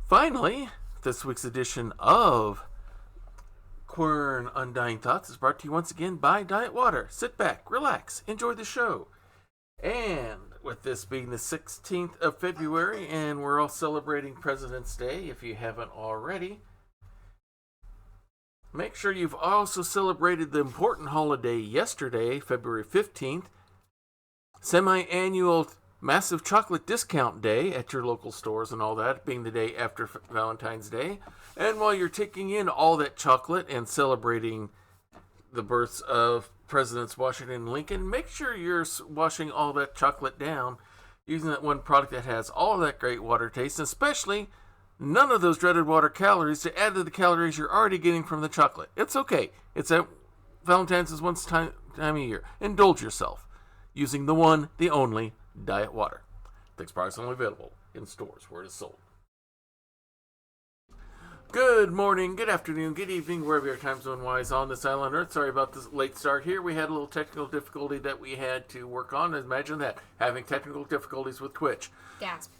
Finally, this week's edition of Quern Undying Thoughts is brought to you once again by Diet Water. Sit back, relax, enjoy the show. And with this being the 16th of February, and we're all celebrating President's Day, if you haven't already, make sure you've also celebrated the important holiday yesterday, February 15th, semi-annual massive chocolate discount day at your local stores and all that, being the day after Valentine's Day. And while you're taking in all that chocolate and celebrating the births of Presidents Washington and Lincoln, make sure you're washing all that chocolate down using that one product that has all of that great water taste, especially none of those dreaded water calories to add to the calories you're already getting from the chocolate. It's okay. It's at Valentine's is once time of year. Indulge yourself using the one, the only Diet Water. This product is only available in stores where it is sold. Good morning, good afternoon, good evening, wherever your time zone wise on this island Earth. Sorry about this late start here. We had a little technical difficulty that we had to work on. Imagine that, having technical difficulties with Twitch. Gasp.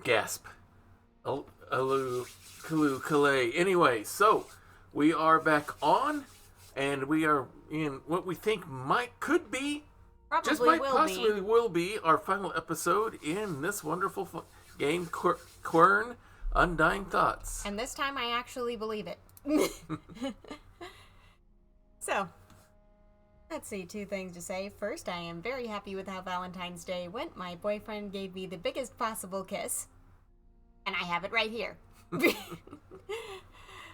Gasp. Anyway, so we are back on, and we are in what we think could be possibly will be our final episode in this wonderful game, Quern Undying Thoughts. And this time I actually believe it. So, let's see, two things to say. First, I am very happy with how Valentine's Day went. My boyfriend gave me the biggest possible kiss. And I have it right here.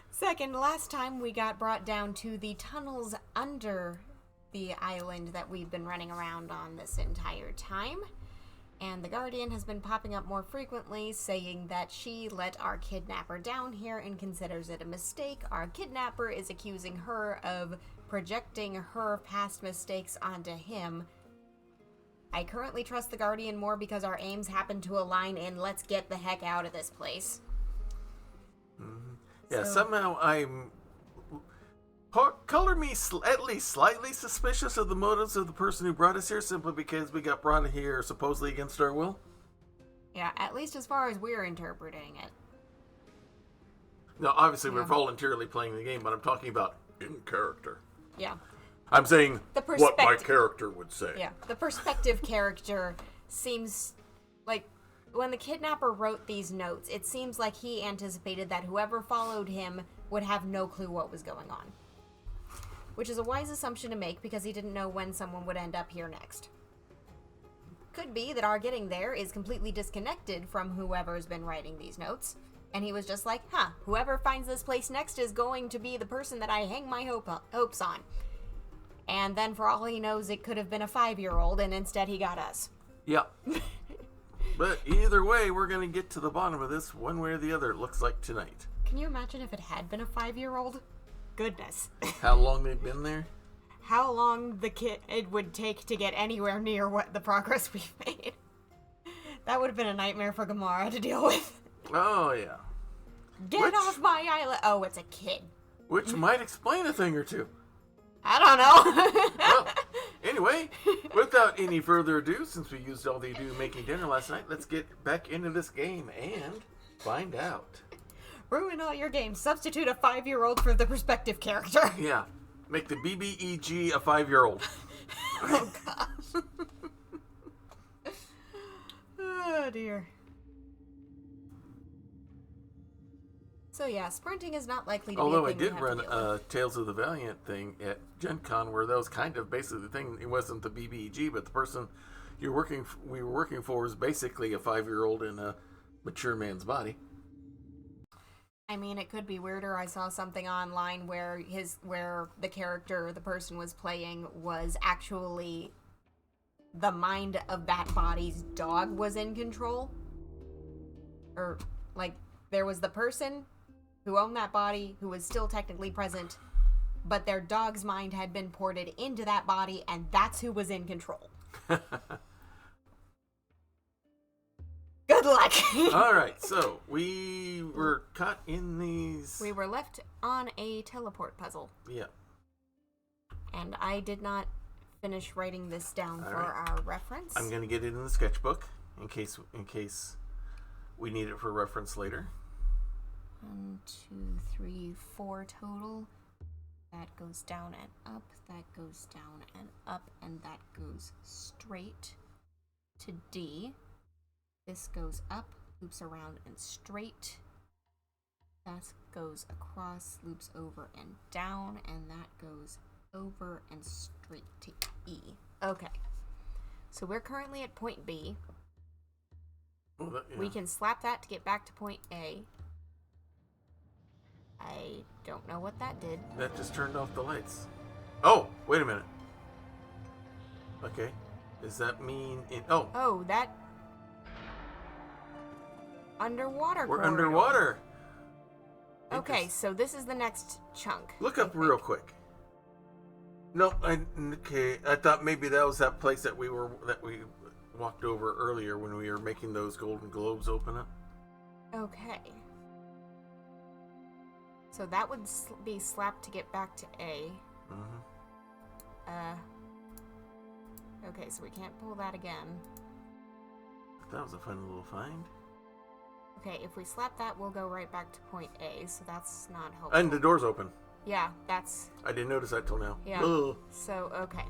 Second, last time we got brought down to the tunnels under the island that we've been running around on this entire time. And the Guardian has been popping up more frequently, saying that she let our kidnapper down here and considers it a mistake. Our kidnapper is accusing her of projecting her past mistakes onto him. I currently trust the Guardian more because our aims happen to align in let's get the heck out of this place. Mm-hmm. Yeah, somehow I'm... Color me at least slightly suspicious of the motives of the person who brought us here simply because we got brought here supposedly against our will. Yeah, at least as far as we're interpreting it. No, obviously we're voluntarily playing the game, but I'm talking about in character. Yeah. I'm saying what my character would say. Yeah, the perspective character seems like when the kidnapper wrote these notes, it seems like he anticipated that whoever followed him would have no clue what was going on. Which is a wise assumption to make because he didn't know when someone would end up here next. Could be that our getting there is completely disconnected from whoever's been writing these notes, and he was just like, whoever finds this place next is going to be the person that I hang my hopes on. And then for all he knows, it could have been a 5-year-old, and instead he got us. Yep. But either way, we're going to get to the bottom of this one way or the other, it looks like tonight. Can you imagine if it had been a 5-year-old? Goodness. How long they've been there? How long it would take to get anywhere near what the progress we've made. That would have been a nightmare for Gamora to deal with. Oh, yeah. Get off my island. Oh, it's a kid. Which might explain a thing or two. I don't know. Well, anyway, without any further ado, since we used all the ado making dinner last night, let's get back into this game and find out. Ruin all your games. Substitute a 5-year-old for the perspective character. Yeah. Make the BBEG a 5-year-old. Oh, gosh. Oh, dear. So, yeah, sprinting is not likely to be a thing. Although I did run a Tales of the Valiant thing at Gen Con where that was kind of basically the thing. It wasn't the BBEG, but the person we were working for was basically a 5-year-old in a mature man's body. I mean, it could be weirder. I saw something online where the character the person was playing was actually the mind of that body's dog was in control. Or, like, there was the person who owned that body who was still technically present, but their dog's mind had been ported into that body, and that's who was in control. Good luck. All right, so we were caught in these... We were left on a teleport puzzle. Yeah. And I did not finish writing this down for our reference. I'm going to get it in the sketchbook in case We need it for reference later. 1, 2, 3, 4 total. That goes down and up, that goes down and up, and that goes straight to D. This goes up, loops around and straight. That goes across, loops over and down, and that goes over and straight to E. Okay. So we're currently at point B. Oh, We can slap that to get back to point A. I don't know what that did. That just turned off the lights. Oh, wait a minute. Okay. Does that mean... Oh, that... Underwater We're corridor. underwater. Okay, so this is the next chunk. Look up real quick. No, okay. I thought maybe that was that place that we walked over earlier when we were making those golden globes open up. Okay. So that would be slapped to get back to A. Okay, so we can't pull that again. That was a fun little find. Okay, if we slap that, we'll go right back to point A, so that's not helpful. And the door's open. Yeah, that's... I didn't notice that till now. Yeah. Ugh. So, okay.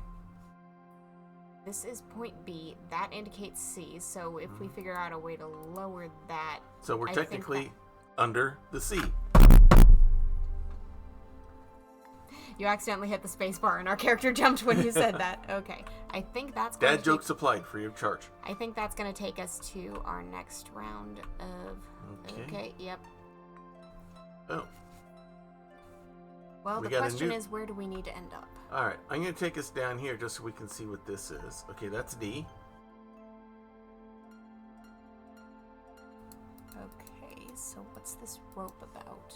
This is point B. That indicates C, so if we figure out a way to lower that... So we're technically under the C. You accidentally hit the space bar and our character jumped when you said that. Okay. I think that's going Dad joke supplied, free of charge. I think that's going to take us to our next round of... Okay, yep. Oh. Well, the question is, where do we need to end up? Alright, I'm going to take us down here just so we can see what this is. Okay, that's D. Okay, so what's this rope about?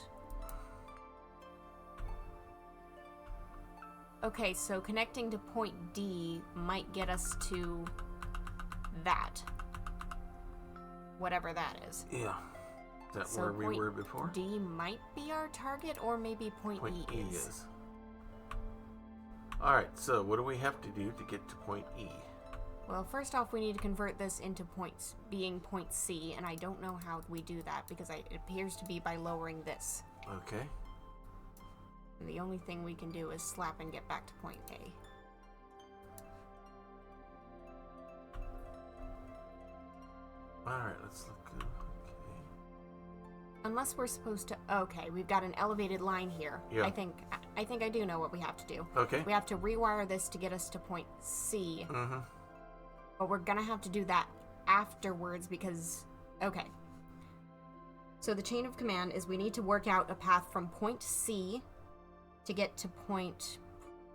Okay, so connecting to point D might get us to that. Whatever that is. Yeah. Is that where we were before? D might be our target, or maybe point E is. Alright, so what do we have to do to get to point E? Well, first off, we need to convert this into points, being point C, and I don't know how we do that, because it appears to be by lowering this. Okay. And the only thing we can do is slap and get back to point A. Alright, let's look. Okay. Unless we're supposed to... Okay, we've got an elevated line here. Yeah. I think I do know what we have to do. Okay. We have to rewire this to get us to point C. Mm-hmm. But we're gonna have to do that afterwards because... Okay. So the chain of command is we need to work out a path from point C to get to point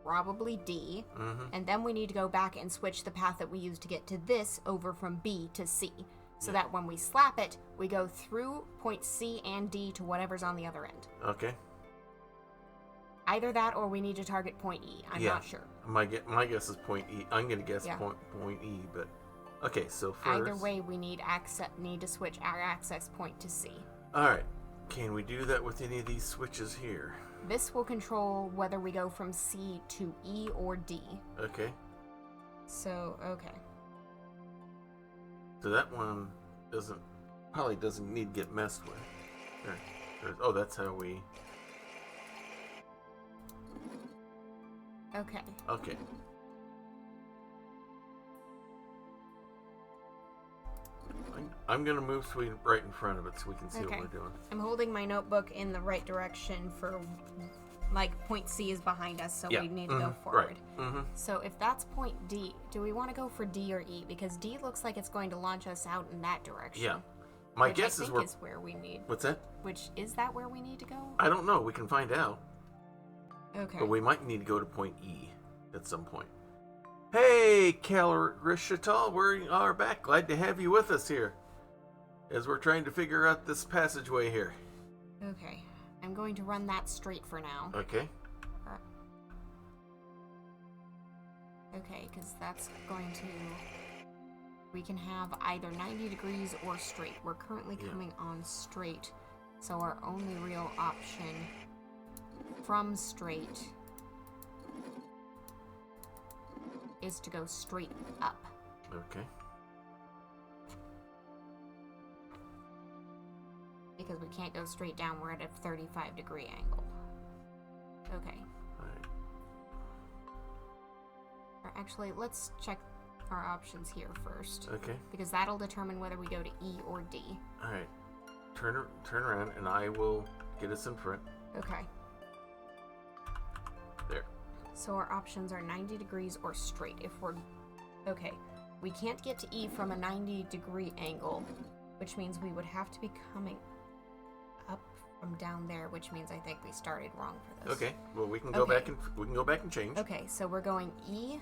probably D. Mm-hmm. And then we need to go back and switch the path that we used to get to this over from B to C. So that when we slap it, we go through point C and D to whatever's on the other end. Okay. Either that or we need to target point E. I'm not sure. My guess is point E. I'm going to guess point E, but... Okay, so first... Either way, we need to switch our access point to C. Alright. Can we do that with any of these switches here? This will control whether we go from C to E or D. Okay. So, okay. So that one probably doesn't need to get messed with. Oh, that's how we... Okay. Okay. I'm going to move Sweet right in front of it so we can see what we're doing. I'm holding my notebook in the right direction for, like, point C is behind us, so we need to go forward. Right. Mm-hmm. So if that's point D, do we want to go for D or E? Because D looks like it's going to launch us out in that direction. Yeah. My guess is where we need. What's that? Is that where we need to go? I don't know. We can find out. Okay. But we might need to go to point E at some point. Hey, Calrishatal, we are back. Glad to have you with us here as we're trying to figure out this passageway here. Okay. I'm going to run that straight for now. Okay. Okay, because that's going to... We can have either 90 degrees or straight. We're currently coming on straight, so our only real option from straight is to go straight up. Okay. because we can't go straight down. We're at a 35-degree angle. Okay. Alright. Or actually, let's check our options here first. Okay. Because that'll determine whether we go to E or D. Alright. Turn around and I will get us in front. Okay. There. So our options are 90 degrees or straight if we're... Okay. We can't get to E from a 90-degree angle, which means we would have to be coming up from down there, which means I think we started wrong for this. Okay. Well, we can go back and change. Okay, so we're going E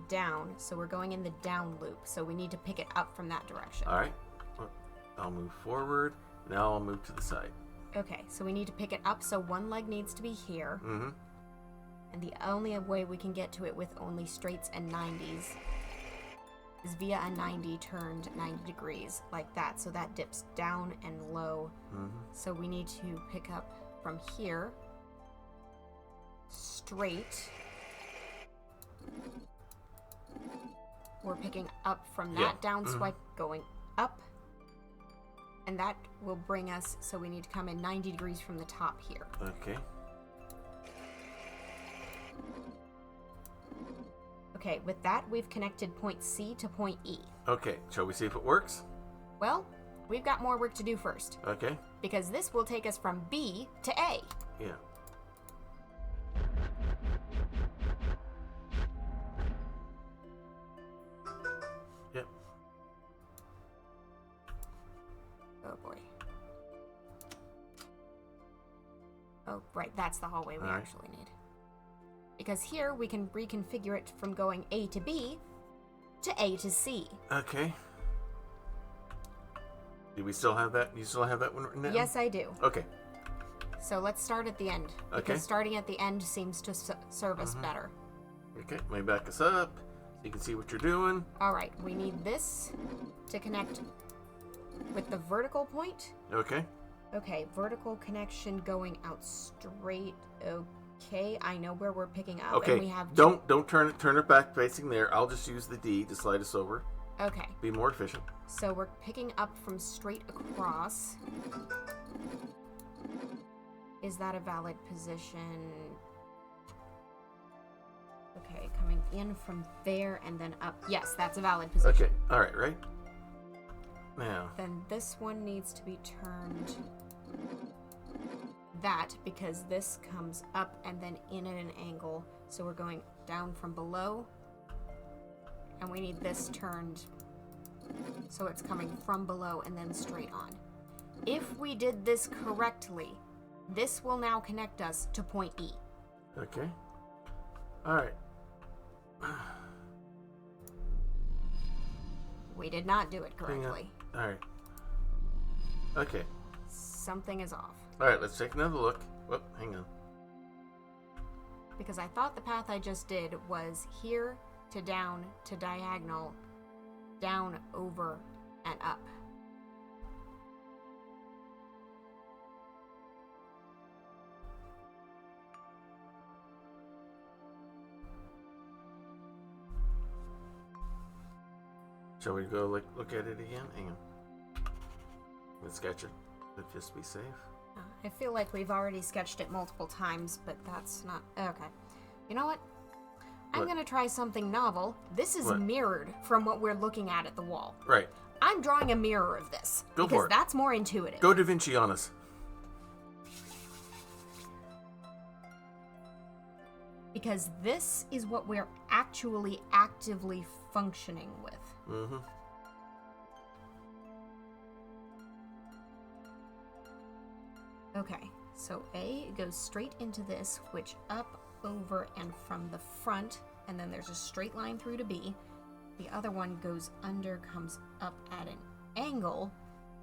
down, so we're going in the down loop. So we need to pick it up from that direction. All right. Well, I'll move forward. Now I'll move to the side. Okay, so we need to pick it up, so one leg needs to be here. Mm-hmm. And the only way we can get to it with only straights and 90s is via a 90 turned 90 degrees, like that. So that dips down and low. Mm-hmm. So we need to pick up from here, straight. We're picking up from that down swipe, going up. And that will bring us, so we need to come in 90 degrees from the top here. Okay. Okay, with that, we've connected point C to point E. Okay, shall we see if it works? Well, we've got more work to do first. Okay. Because this will take us from B to A. Yeah. Yep. Oh boy. Oh, right, that's the hallway we All right. actually need. Because here we can reconfigure it from going A to B to A to C. Okay. Do we still have that? You still have that one written down? Yes, I do. Okay. So let's start at the end. Okay. Because starting at the end seems to serve us better. Okay, let me back us up so you can see what you're doing. Alright, we need this to connect with the vertical point. Okay. Okay, vertical connection going out straight. Okay, I know where we're picking up. Okay. And we have Don't turn it back facing there. I'll just use the D to slide us over. Okay. Be more efficient. So we're picking up from straight across. Is that a valid position? Okay, coming in from there and then up. Yes, that's a valid position. Okay. All right. Right. Now. Then this one needs to be turned that, because this comes up and then in at an angle. So we're going down from below. And we need this turned so it's coming from below and then straight on. If we did this correctly, this will now connect us to point E. Okay. All right. We did not do it Hang on. correctly. All right. Okay. Something is off. All right. Let's take another look. Whoop. Hang on. Because I thought the path I just did was here to down to diagonal, down, over, and up. Shall we go look at it again? Hang on. Let's sketch it. Let's just be safe. I feel like we've already sketched it multiple times, but that's not... Okay. You know what? I'm What? going to try something novel. This is What? mirrored from what we're looking at the wall. Right. I'm drawing a mirror of this. Go because for it. that's more intuitive. Go Da Vinci on us. Because this is what we're actually actively functioning with. Mm-hmm. Okay, so A goes straight into this, which up, over, and from the front, and then there's a straight line through to B. The other one goes under, comes up at an angle,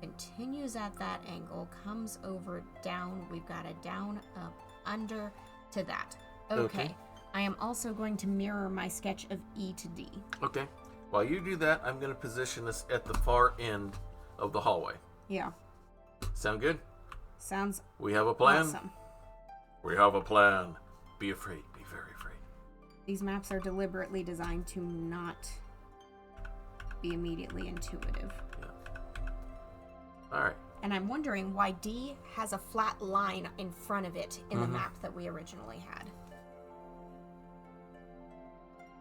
continues at that angle, comes over, down. We've got a down, up, under to that. Okay. I am also going to mirror my sketch of E to D. Okay. While you do that, I'm going to position us at the far end of the hallway. Yeah. Sound good? Sounds We have a plan? awesome. We have a plan. Be afraid. Be very afraid. These maps are deliberately designed to not be immediately intuitive. Yeah. All right. And I'm wondering why D has a flat line in front of it in the map that we originally had.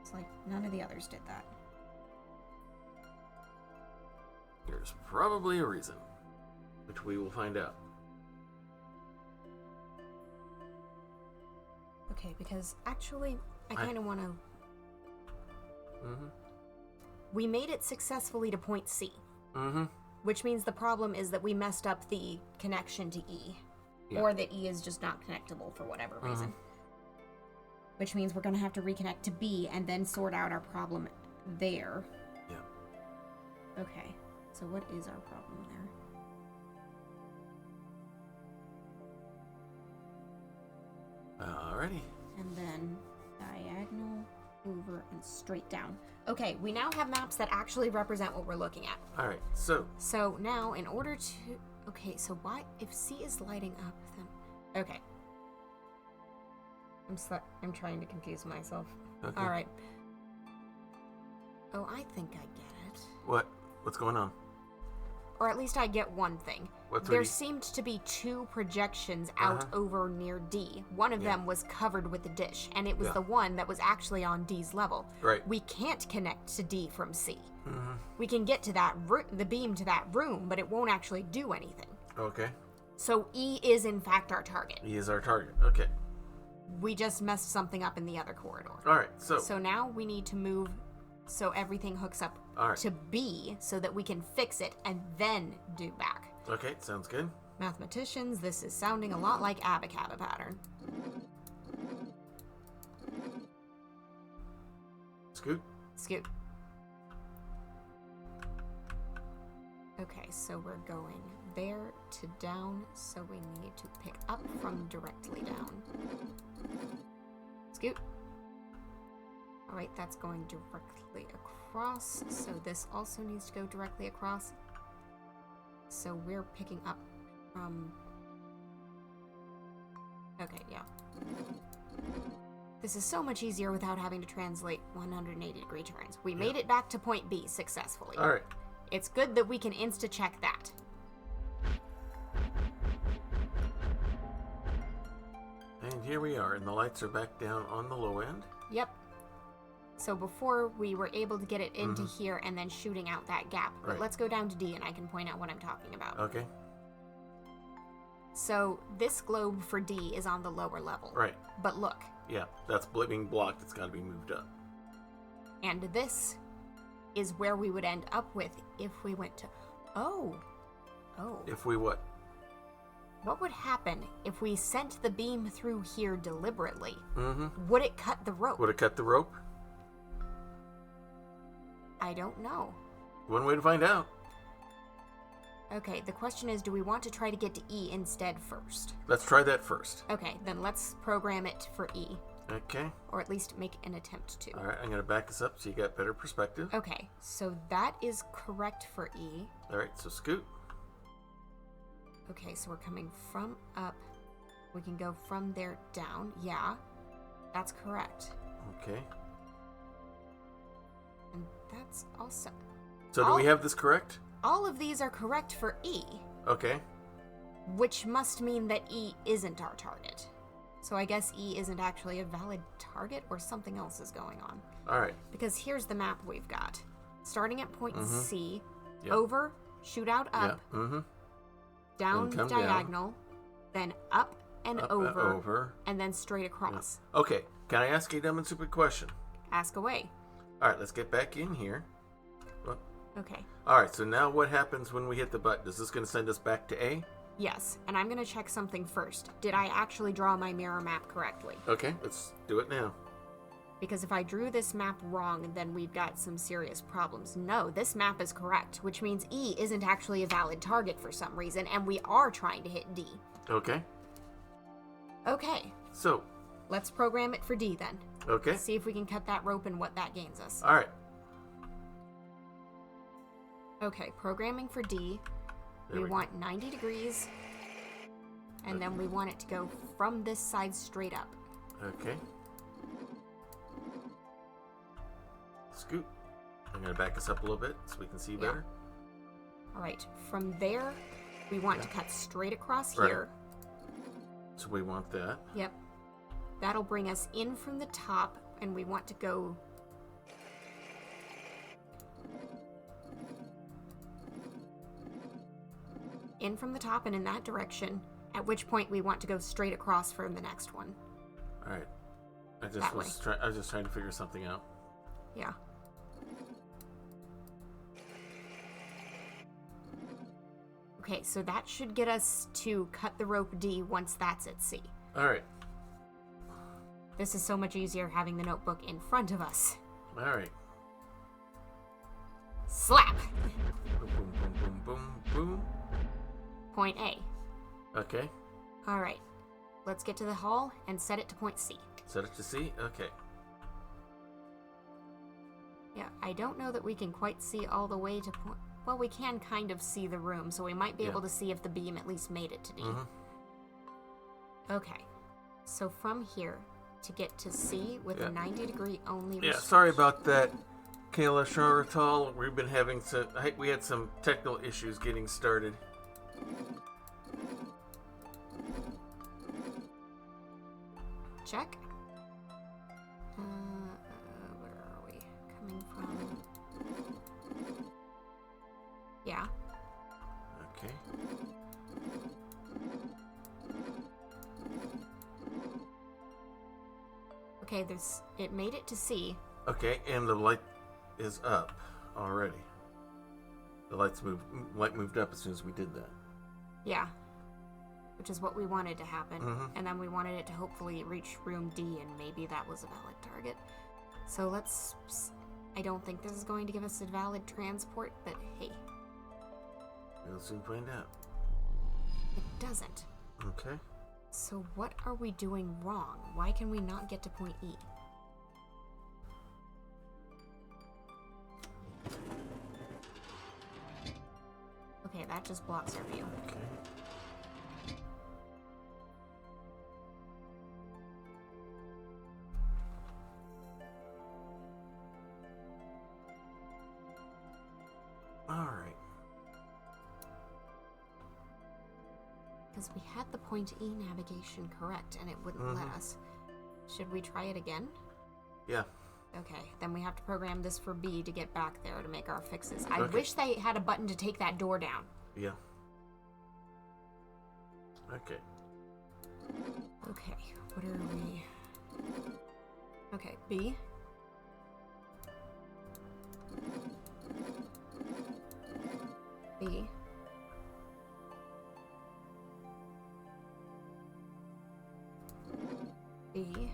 It's like none of the others did that. There's probably a reason, which we will find out. Okay, because actually, I kind of want to... Mm-hmm. We made it successfully to point C. Mm-hmm. Which means the problem is that we messed up the connection to E. Yeah. Or that E is just not connectable for whatever reason. Which means we're going to have to reconnect to B and then sort out our problem there. Yeah. Okay, so what is our problem there? Alrighty. And then diagonal, over, and straight down. Okay, we now have maps that actually represent what we're looking at. Alright, so... So now, in order to... Okay, so why... If C is lighting up, then... Okay. I'm trying to confuse myself. Okay. Alright. Oh, I think I get it. What? What's going on? Or at least I get one thing. There seemed to be two projections out over near D. One of them was covered with the dish, and it was the one that was actually on D's level. Right. We can't connect to D from C. We can get to that the beam to that room, but it won't actually do anything. Okay. So E is in fact our target. E is our target. Okay. We just messed something up in the other corridor. Alright, so... So now we need to move so everything hooks up to B so that we can fix it and then do back. Okay, sounds good. Mathematicians, this is sounding a lot like Abacaba pattern. Scoot. Scoot. Okay, so we're going there to down, so we need to pick up from directly down. Scoot. Alright, that's going directly across, so this also needs to go directly across. So we're picking up from... Okay, yeah. This is so much easier without having to translate 180-degree turns. We made it back to point B successfully. Alright. It's good that we can insta-check that. And here we are, and the lights are back down on the low end. Yep. So before we were able to get it into here and then shooting out that gap. But let's go down to D and I can point out what I'm talking about. Okay. So this globe for D is on the lower level. Right. But look. Yeah, that's being blocked. It's got to be moved up. And this is where we would end up with if we went to... Oh. If we what? What would happen if we sent the beam through here deliberately? Mm-hmm. Would it cut the rope? Would it cut the rope? I don't know. One way to find out. Okay, the question is, do we want to try to get to E instead first? Let's try that first. Okay, then let's program it for E. Okay. Or at least make an attempt to. Alright, I'm going to back this up so you got better perspective. Okay, so that is correct for E. Alright, so scoot. Okay, so we're coming from up. We can go from there down. Yeah, that's correct. Okay. And that's also... So do we have this correct? All of these are correct for E. Okay. Which must mean that E isn't our target. So I guess E isn't actually a valid target or something else is going on. Alright. Because here's the map we've got. Starting at point C, over, shoot out up, down diagonal, then up and over, and then straight across. Yeah. Okay, can I ask you a dumb and stupid question? Ask away. Alright, let's get back in here. Well, okay. Alright, so now what happens when we hit the button? Is this going to send us back to A? Yes, and I'm going to check something first. Did I actually draw my mirror map correctly? Okay, let's do it now. Because if I drew this map wrong, then we've got some serious problems. No, this map is correct, which means E isn't actually a valid target for some reason, and we are trying to hit D. Okay. Okay. So. Let's program it for D then. Okay. See if we can cut that rope and what that gains us. Alright. Okay, programming for D. We want 90 degrees, and then we want it to go from this side straight up. Okay. Scoot. I'm going to back us up a little bit so we can see better. Alright, from there We want to cut straight across Right. here. So we want that. Yep. That'll bring us in from the top, and we want to go... in from the top and in that direction, at which point we want to go straight across for the next one. All right. I was just trying to figure something out. Yeah. Okay, so that should get us to cut the rope D once that's at C. All right. This is so much easier having the notebook in front of us. All right. Slap! Boom, boom, boom, boom, boom, boom. Point A. Okay. Alright. Let's get to the hall and set it to point C. Set it to C? Okay. Yeah, I don't know that we can quite see all the way to point... Well, we can kind of see the room, so we might be able to see if the beam at least made it to D. Okay. So from here, to get to C with a 90-degree only... Yeah, sorry about that, Kayla Sharatal. We've been having we had some technical issues getting started. Check. Where are we coming from? Yeah. Okay. Okay, it made it to C. Okay, and the light is up already. The light moved up as soon as we did that. Yeah. Which is what we wanted to happen. And then we wanted it to hopefully reach room D, and maybe that was a valid target. So let's... I don't think this is going to give us a valid transport, but hey. We'll soon find out. It doesn't. Okay. So what are we doing wrong? Why can we not get to point E? Okay, that just blocks our view. Okay. All right. Because we had the point E navigation correct, and it wouldn't let us. Should we try it again? Yeah. Okay, then we have to program this for B to get back there to make our fixes. I wish they had a button to take that door down. Yeah. Okay. Okay, what are we... Okay, B. B. B.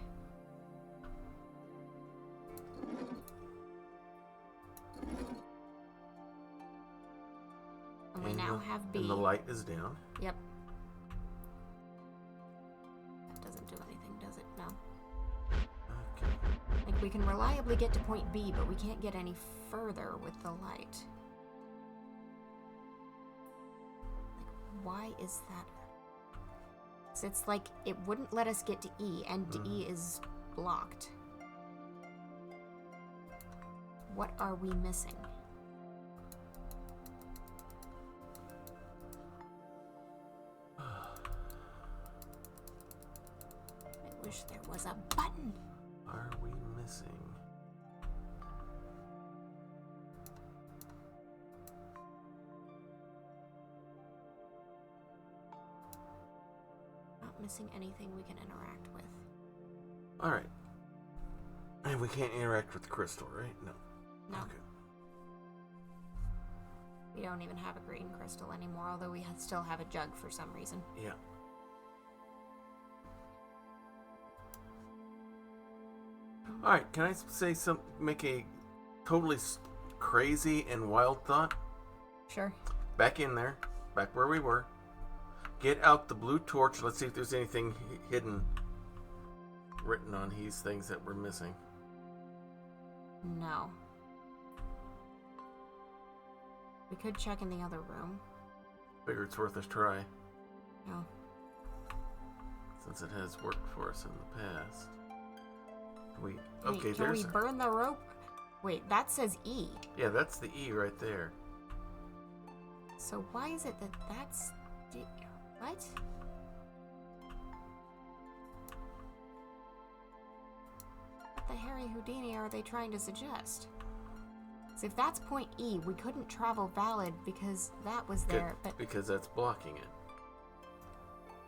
And we now have B. And the light is down. Yep. That doesn't do anything, does it? No. Okay. Like, we can reliably get to point B, but we can't get any further with the light. Like, why is that? So it's like it wouldn't let us get to E, and E is blocked. What are we missing? I wish there was a button. Are we missing? Not missing anything we can interact with. All right. And we can't interact with the crystal, right? No. No. Okay. We don't even have a green crystal anymore, although we still have a jug for some reason. Yeah. All right. Can I say make a totally crazy and wild thought? Sure. Back in there, back where we were. Get out the blue torch. Let's see if there's anything hidden, written on these things that we're missing. No. We could check in the other room. Figure it's worth a try, No. since it has worked for us in the past. Wait, can we burn the rope? Wait, that says E. Yeah, that's the E right there. So why is it that that's What? What the Harry Houdini are they trying to suggest? So if that's point E, we couldn't travel valid because that was there, but... Because that's blocking it.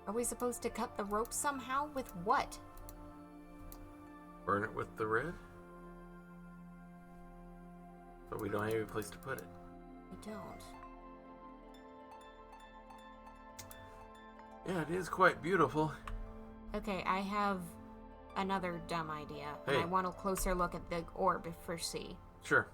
Are we supposed to cut the rope somehow? With what? Burn it with the red? But we don't have any place to put it. We don't. Yeah, it is quite beautiful. Okay, I have another dumb idea. Hey. I want a closer look at the orb for C. Sure.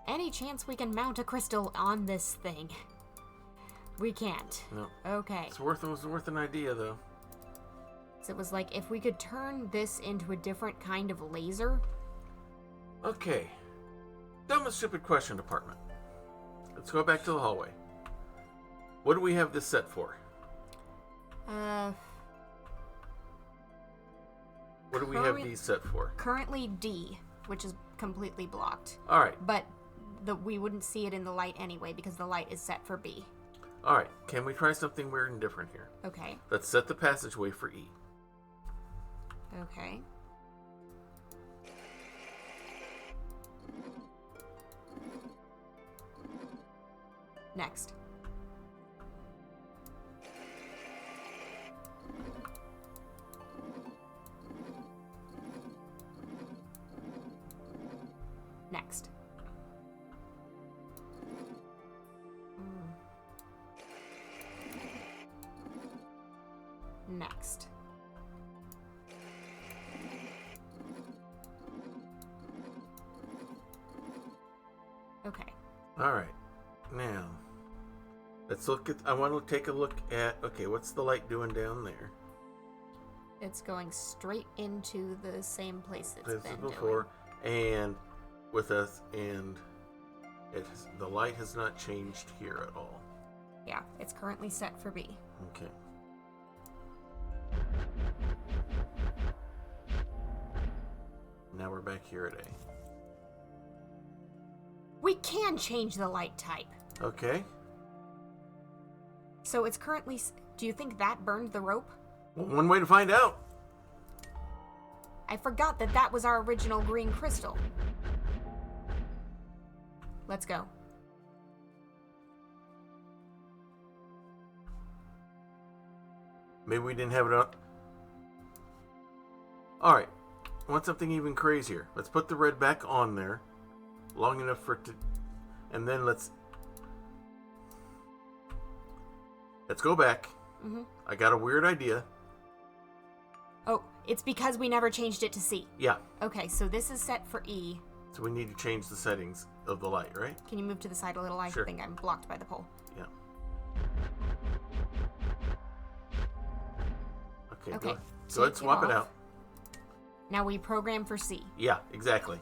Any chance we can mount a crystal on this thing? We can't. No. Okay. It was worth an idea, though. So it was like, if we could turn this into a different kind of laser. Okay. Dumb and stupid question department. Let's go back to the hallway. What do we have this set for? What do we have these set for? Currently D, which is completely blocked. All right. But we wouldn't see it in the light anyway because the light is set for B. All right. Can we try something weird and different here? Okay. Let's set the passageway for E. Okay. Next. Next. Next. Okay. All right. Now, let's look at... I want to take a look at... Okay, what's the light doing down there? It's going straight into the same place it's This been is before, and with us, and the light has not changed here at all. Yeah, it's currently set for B. Okay. Now we're back here at A. We can change the light type. Okay. So it's currently... Do you think that burned the rope? Well, one way to find out. I forgot that that was our original green crystal. Let's go. Maybe we didn't have it up. Alright. I want something even crazier. Let's put the red back on there. Long enough for it to... And then let's go back. Mm-hmm. I got a weird idea. Oh, it's because we never changed it to C. Yeah. Okay, so this is set for E. So we need to change the settings of the light, right? Can you move to the side a little? I Sure. think I'm blocked by the pole. Yeah. Okay, Okay, go ahead, swap it off. out. Now we program for C. Yeah, exactly.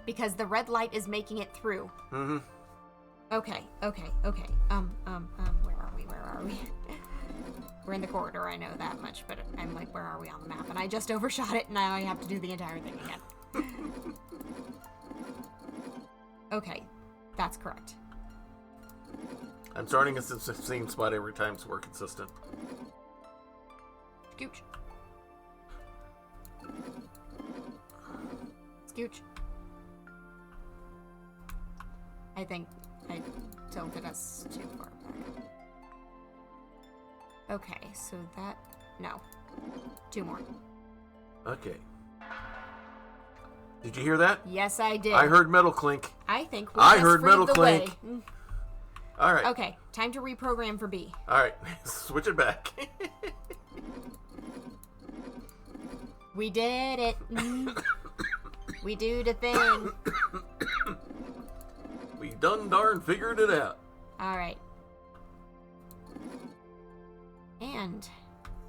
Because the red light is making it through. Mm-hmm. Okay. Where are we? We're in the corridor, I know that much, but I'm like, where are we on the map? And I just overshot it, and now I have to do the entire thing again. Okay, that's correct. I'm starting at the same spot every time so we're consistent. Scooch. Scooch. I think I tilted us too far back. Okay, so that... No. 2 more. Okay. Did you hear that? Yes, I did. I heard metal clink. I think we I just heard freed metal the clink. way. All right. Okay, time to reprogram for B. All right. Switch it back. We did it. We do the thing. We done darn figured it out. All right. And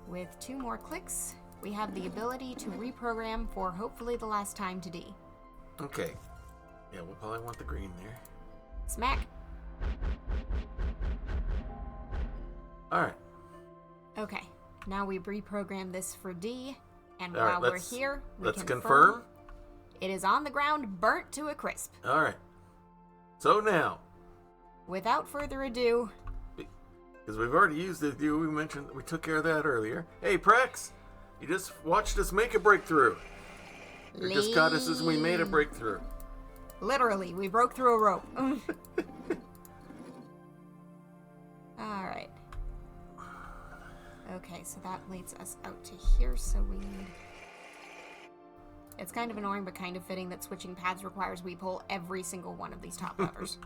with 2 more clicks, we have the ability to reprogram for hopefully the last time to D. Okay. Yeah, we'll probably want the green there. Smack. All right. Okay. Now we reprogram this for D, and All right, while we're let's- here, we Let's confirm confirm. It is on the ground, burnt to a crisp. All right. So now, Without further ado, because we've already used the view, we took care of that earlier. Hey, Prex, you just watched us make a breakthrough. You just caught us as we made a breakthrough. Literally, we broke through a rope. Alright. Okay, so that leads us out to here, so we need... It's kind of annoying, but kind of fitting that switching paths requires we pull every single one of these top levers.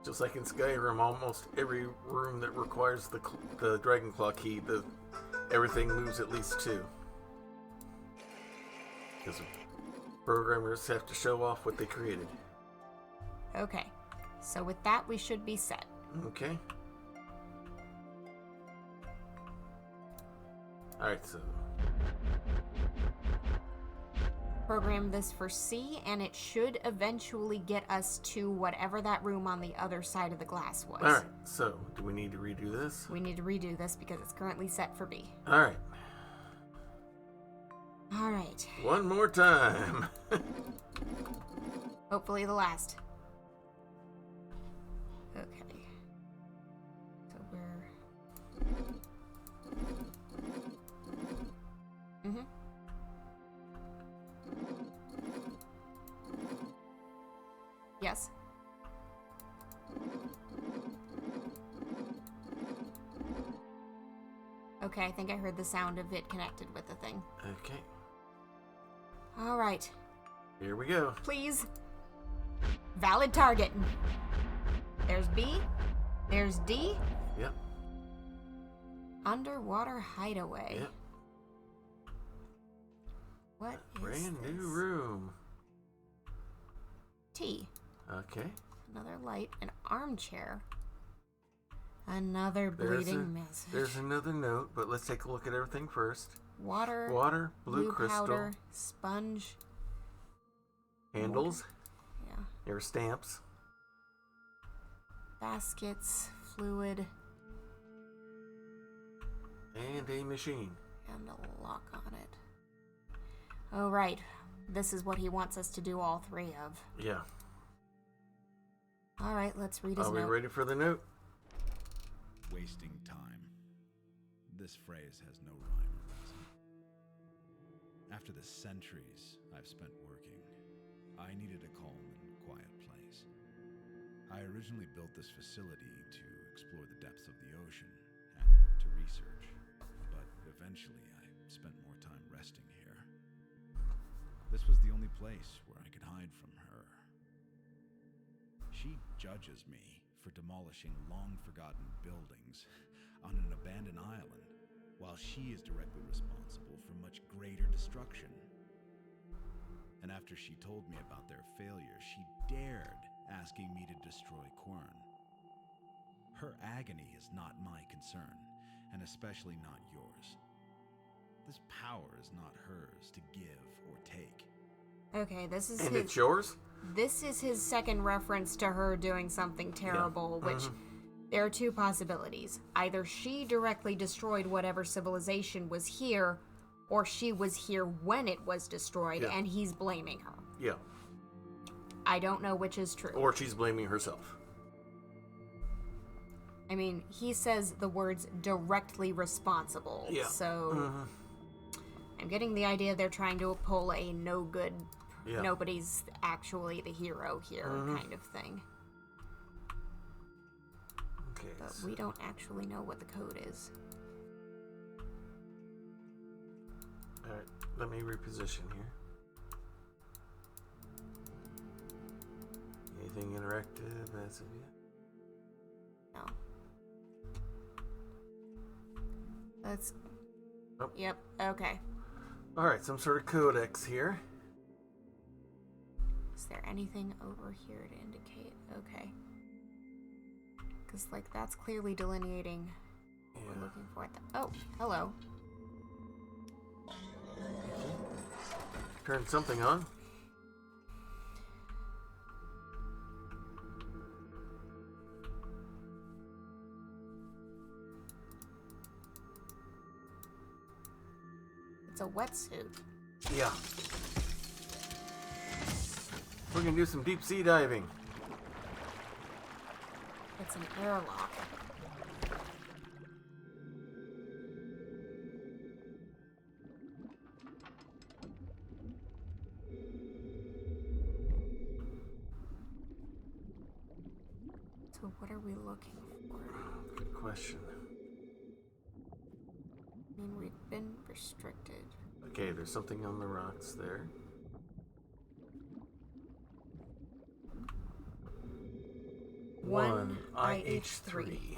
Just like in Skyrim, almost every room that requires the Dragon Claw key, everything moves at least 2. Because programmers have to show off what they created. Okay, so with that, we should be set. Okay. Alright, so... Program this for C, and it should eventually get us to whatever that room on the other side of the glass was. Alright, so do we need to redo this? We need to redo this because it's currently set for B. Alright. Alright. One more time. Hopefully the last. Okay. So we're... Mm-hmm. Yes. Okay, I think I heard the sound of it connected with the thing. Okay. All right. Here we go. Please. Valid target. There's B. There's D. Yep. Underwater hideaway. Yep. What is Brand this? new room. T. Okay. Another light. An armchair. Another bleeding message. There's another note, but let's take a look at everything first. Water. Water, blue crystal, powder, sponge. handles, Yeah. air stamps, Baskets, fluid, and a machine. and a lock on it. Oh, right. This is what he wants us to do all 3 of. Yeah. All right, let's read his Are we note. ready for the note? Wasting time. This phrase has no rhyme or reason. After the centuries I've spent working, I needed a calm and quiet place. I originally built this facility to explore the depths of the ocean and to research, but eventually I spent more time resting here. This was the only place where I could hide from her. She judges me for demolishing long-forgotten buildings on an abandoned island, while she is directly responsible for much greater destruction. And after she told me about their failure, she dared asking me to destroy Quern. Her agony is not my concern, and especially not yours. This power is not hers to give or take. Okay, this is And his... it's yours? This is his second reference to her doing something terrible, Yeah. which there are 2 possibilities. Either she directly destroyed whatever civilization was here, or she was here when it was destroyed, Yeah. and he's blaming her. Yeah. I don't know which is true. Or she's blaming herself. I mean, he says the words directly responsible, Yeah. so I'm getting the idea they're trying to pull a no good, Yeah. nobody's actually the hero here kind of thing. Okay. But so- we don't actually know what the code is. Alright, let me reposition here. Anything interactive as of yet? No. Let's... Oh. Yep, okay. Alright, some sort of codex here. Is there anything over here to indicate? Okay. Because, like, that's clearly delineating what Yeah. we're looking for. Oh, hello. Turn something on. It's a wetsuit. Yeah. We're gonna do some deep sea diving. It's an airlock. So what are we looking for? Good question. I mean, we've been restricted. Okay, there's something on the rocks there. One IH3.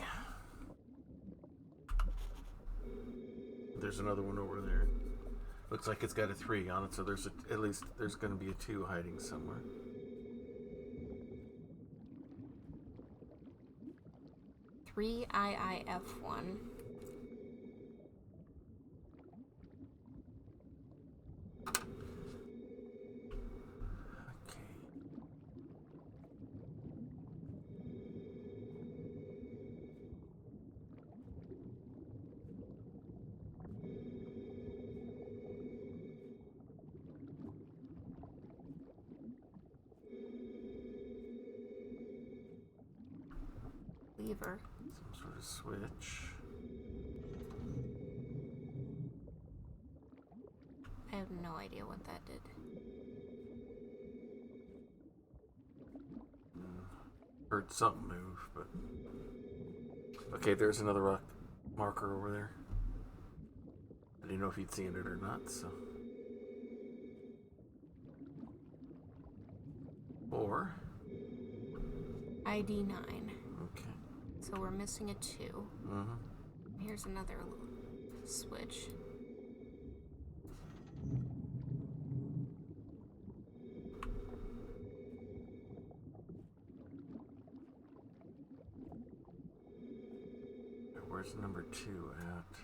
There's another one over there. Looks like it's got a 3 on it, so there's at least there's going to be a 2 hiding somewhere. IIF1. Okay. Lever. Some sort of switch. I have no idea what that did. Heard something move, but... Okay, there's another rock marker over there. I didn't know if you'd seen it or not, so... 4. ID 9. Okay. So we're missing a 2. Mm-hmm. Here's another little switch. Where's number 2 at?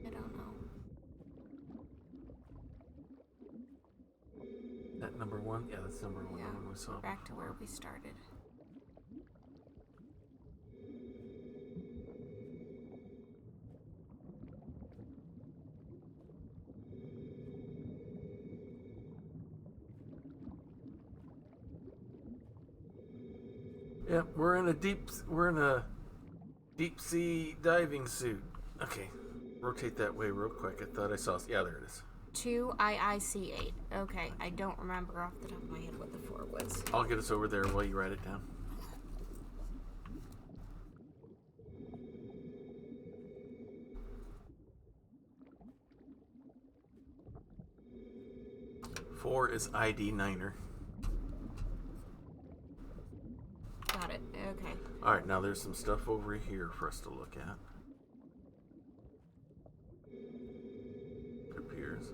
I don't know. That number 1? Yeah, that's number 1. Yeah, The one we saw. back to where we started. Yeah, we're in a deep sea diving suit. Okay, rotate that way real quick. I thought I saw. Yeah, there it is. 2 IIC8. Okay, I don't remember off the top of my head what the 4 was. I'll get us over there while you write it down. Four is ID 9er. Got it. Okay. All right, now there's some stuff over here for us to look at. It appears.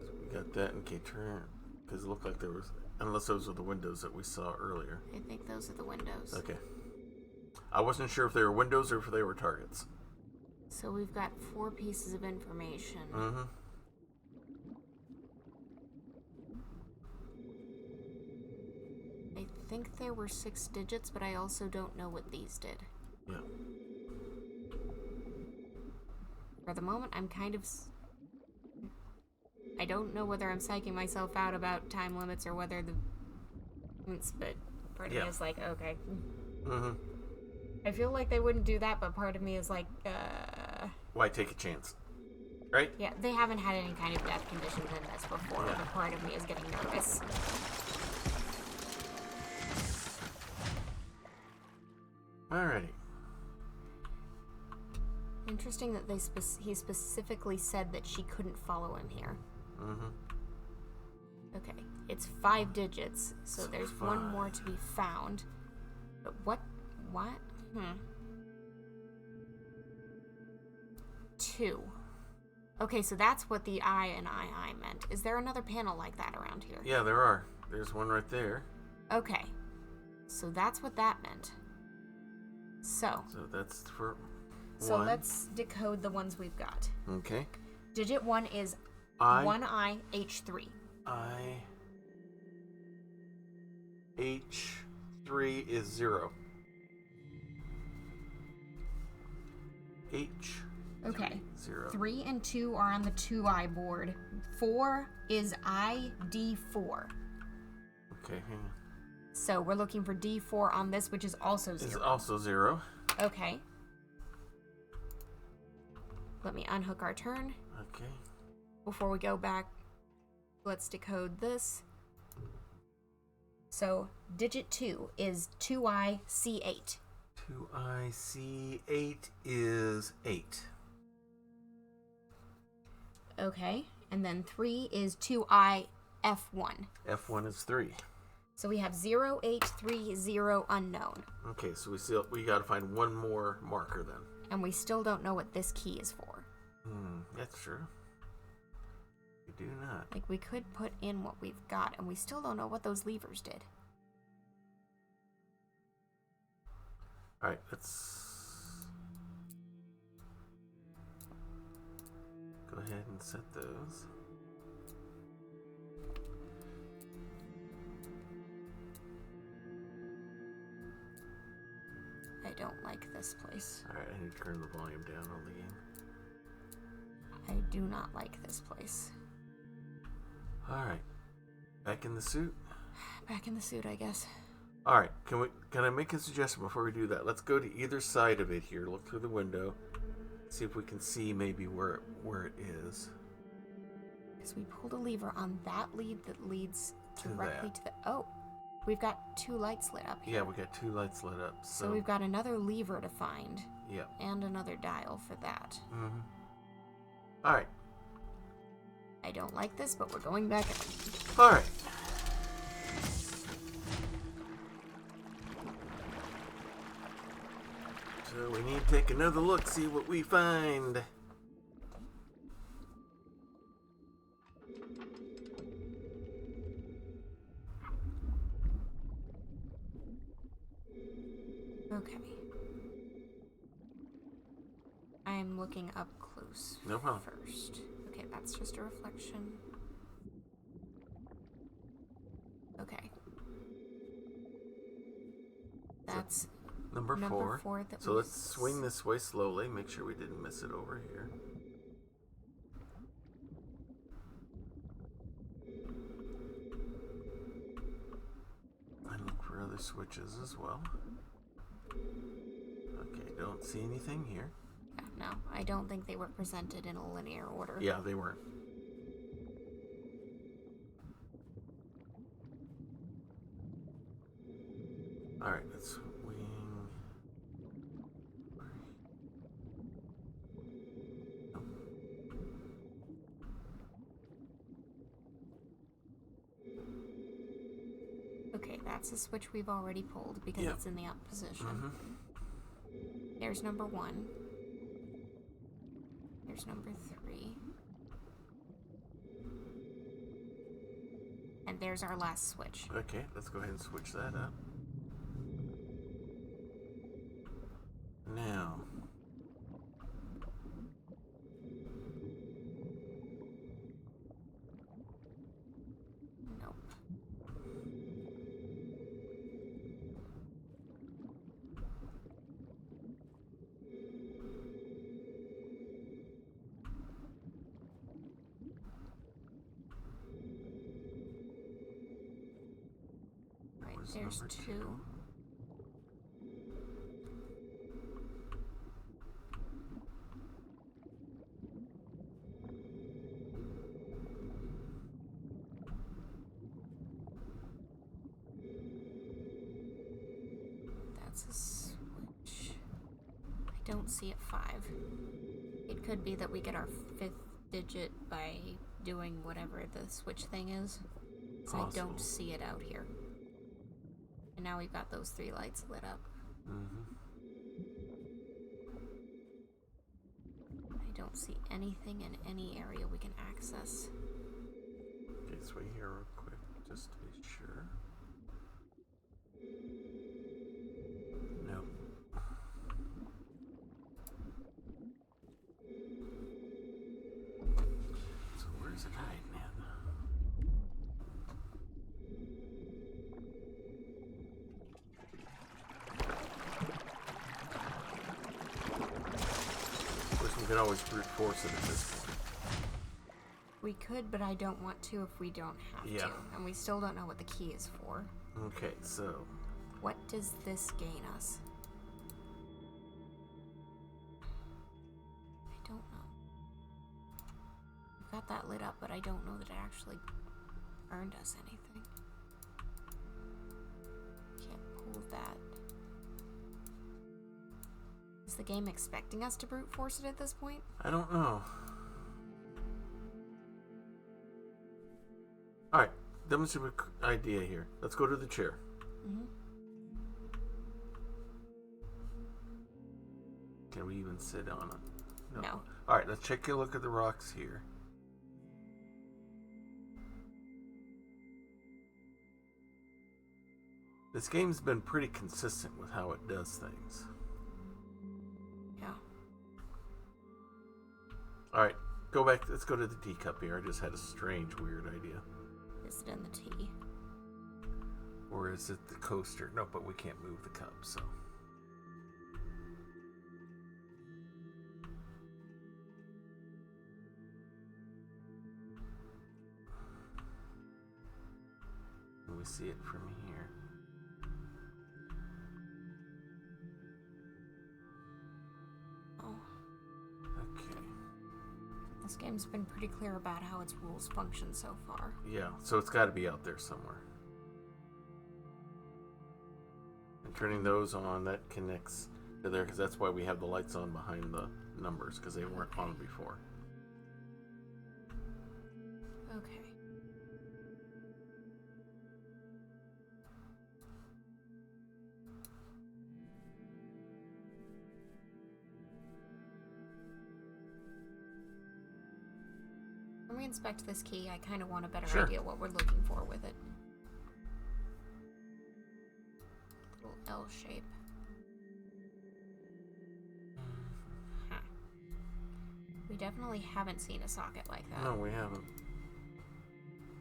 So we got that in Quern, because it looked like there was, unless those were the windows that we saw earlier. I think those are the windows. Okay. I wasn't sure if they were windows or if they were targets. So we've got 4 pieces of information. Mm-hmm. I think there were 6 digits, but I also don't know what these did. Yeah. For the moment, I'm kind of... I don't know whether I'm psyching myself out about time limits or whether the... But part of me is like, okay. Mm-hmm. I feel like they wouldn't do that, but part of me is like, Why take a chance? Right? Yeah, they haven't had any kind of death conditions in this before, Yeah. but part of me is getting nervous. Alrighty. Interesting that he specifically said that she couldn't follow him here. Mm-hmm. Okay, it's 5 digits, so So there's 5. one more to be found. But what? 2. Okay, so that's what the I and II meant. Is there another panel like that around here? Yeah, there are. There's one right there. Okay, so that's what that meant. So that's for So 1. let's decode the ones we've got. Okay. Digit 1 is I 1IH3. I H 3 is 0. H. Okay. 0. 3 and 2 are on the 2I board. 4 is ID4. Okay, hang on. So we're looking for D4 on this, which is also 0. It's also 0. Okay. Let me unhook our turn. Okay. Before we go back, let's decode this. So digit 2 is 2IC8. 2IC8 is 8. Okay. And then 3 is 2IF1. F1 is 3. So we have 0830 unknown. Okay, so we got to find one more marker then. And we still don't know what this key is for. That's true. We do not. Like, we could put in what we've got, and we still don't know what those levers did. Alright, let's go ahead and set those. I don't like this place. Alright, I need to turn the volume down on the game. I do not like this place. Alright. Back in the suit? Back in the suit, I guess. Alright, can I make a suggestion before we do that? Let's go to either side of it here, look through the window, see if we can see maybe where it is. Because we pulled a lever on that lead that leads directly that. to the... Oh, we've got 2 lights lit up here. Yeah, we got 2 lights lit up. So we've got another lever to find. Yeah. And another dial for that. Mm-hmm. Alright. I don't like this, but we're going back in. Alright. So we need to take another look, see what we find. Okay. I'm looking up close. No problem. First. Okay, that's just a reflection. Okay. That's Number 4. That So we let's swing this way slowly. Make sure we didn't miss it over here. And look for other switches as well. Okay, don't see anything here. No, I don't think they were presented in a linear order. Yeah, they weren't. Alright, let's swing. Okay, that's a switch we've already pulled because Yep. it's in the up position. Mm-hmm. There's number 1. There's number 3. And there's our last switch. Okay, let's go ahead and switch that up. Now. Nope. Right, Where's there's number 2. That's a switch. I don't see it 5. It could be that we get our 5th digit by doing whatever the switch thing is. So I Possible. don't see it out here. And now we've got those 3 lights lit up. Mm-hmm. I don't see anything in any area we can access. Okay, swing here real quick, just to be sure. No. So where's it hiding at? can always brute force it at this point. We could, but I don't want to if we don't have to. And we still don't know what the key is for. Okay, so... What does this gain us? I don't know. We've got that lit up, but I don't know that it actually earned us anything. Can't pull that. Is the game expecting us to brute force it at this point? I don't know. Alright, demonstrate an idea here. Let's go to the chair. Mm-hmm. Can we even sit on it? No. Alright, let's take a look at the rocks here. This game's been pretty consistent with how it does things. Yeah. Alright, go back. Let's go to the teacup here. I just had a strange, weird idea. Is it in the tea? Or is it the coaster? No, but we can't move the cup, so... Can we see it from here? Oh. Okay. This game's been pretty clear about how its rules function so far. Yeah, so it's got to be out there somewhere. And turning those on, that connects to there, because that's why we have the lights on behind the numbers, because they weren't on before. Okay. When we inspect this key, I kind of want a better idea what we're looking for with it. Little L shape. Huh. We definitely haven't seen a socket like that. No, we haven't.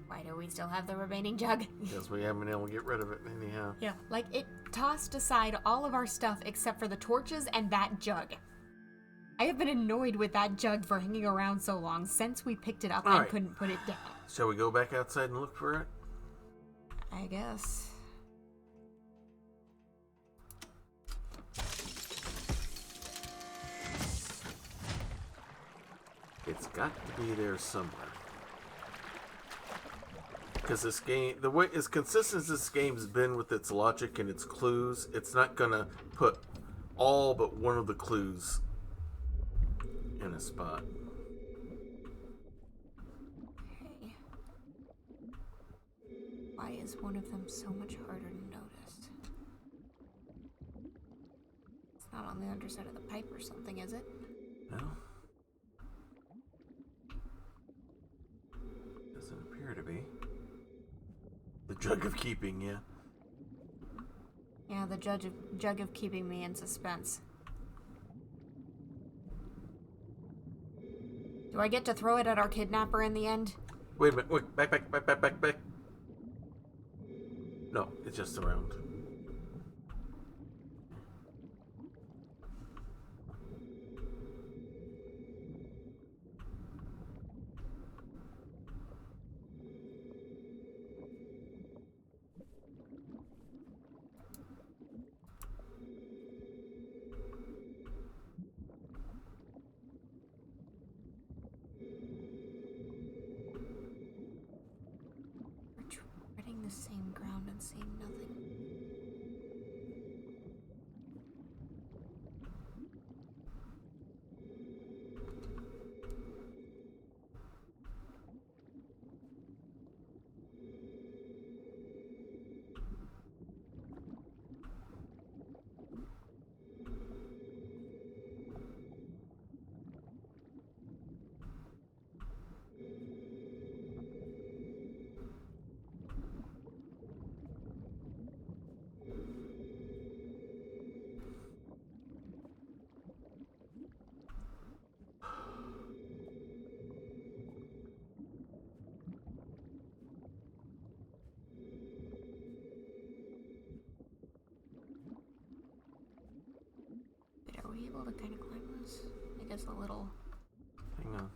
Why do we still have the remaining jug? Because we haven't been able to get rid of it anyhow. Yeah, like it tossed aside all of our stuff except for the torches and that jug. I have been annoyed with that jug for hanging around so long since we picked it up and couldn't put it down. Shall we go back outside and look for it? I guess. It's got to be there somewhere. Because this game, the way as consistent as this game's been with its logic and its clues, it's not gonna put all but one of the clues in a spot. Okay. Why is one of them so much harder to notice? It's not on the underside of the pipe or something, is it? No. Doesn't appear to be. The jug of keeping, yeah. Yeah, the jug of keeping me in suspense. Do I get to throw it at our kidnapper in the end? Wait a minute, wait, back. No, it's just around. Treading the same ground and seeing nothing. Wait, are we able to kind of climb this? It is a little... Hang on.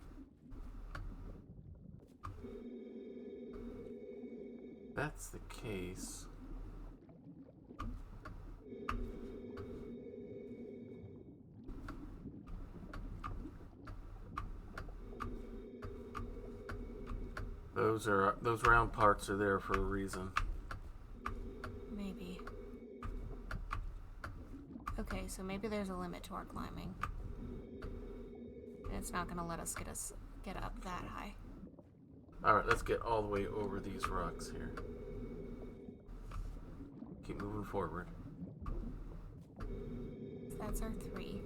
That's the case. Those round parts are there for a reason. Maybe. Okay, so maybe there's a limit to our climbing. And it's not gonna let us get up that high. Alright, let's get all the way over these rocks here. Keep moving forward. So that's our 3.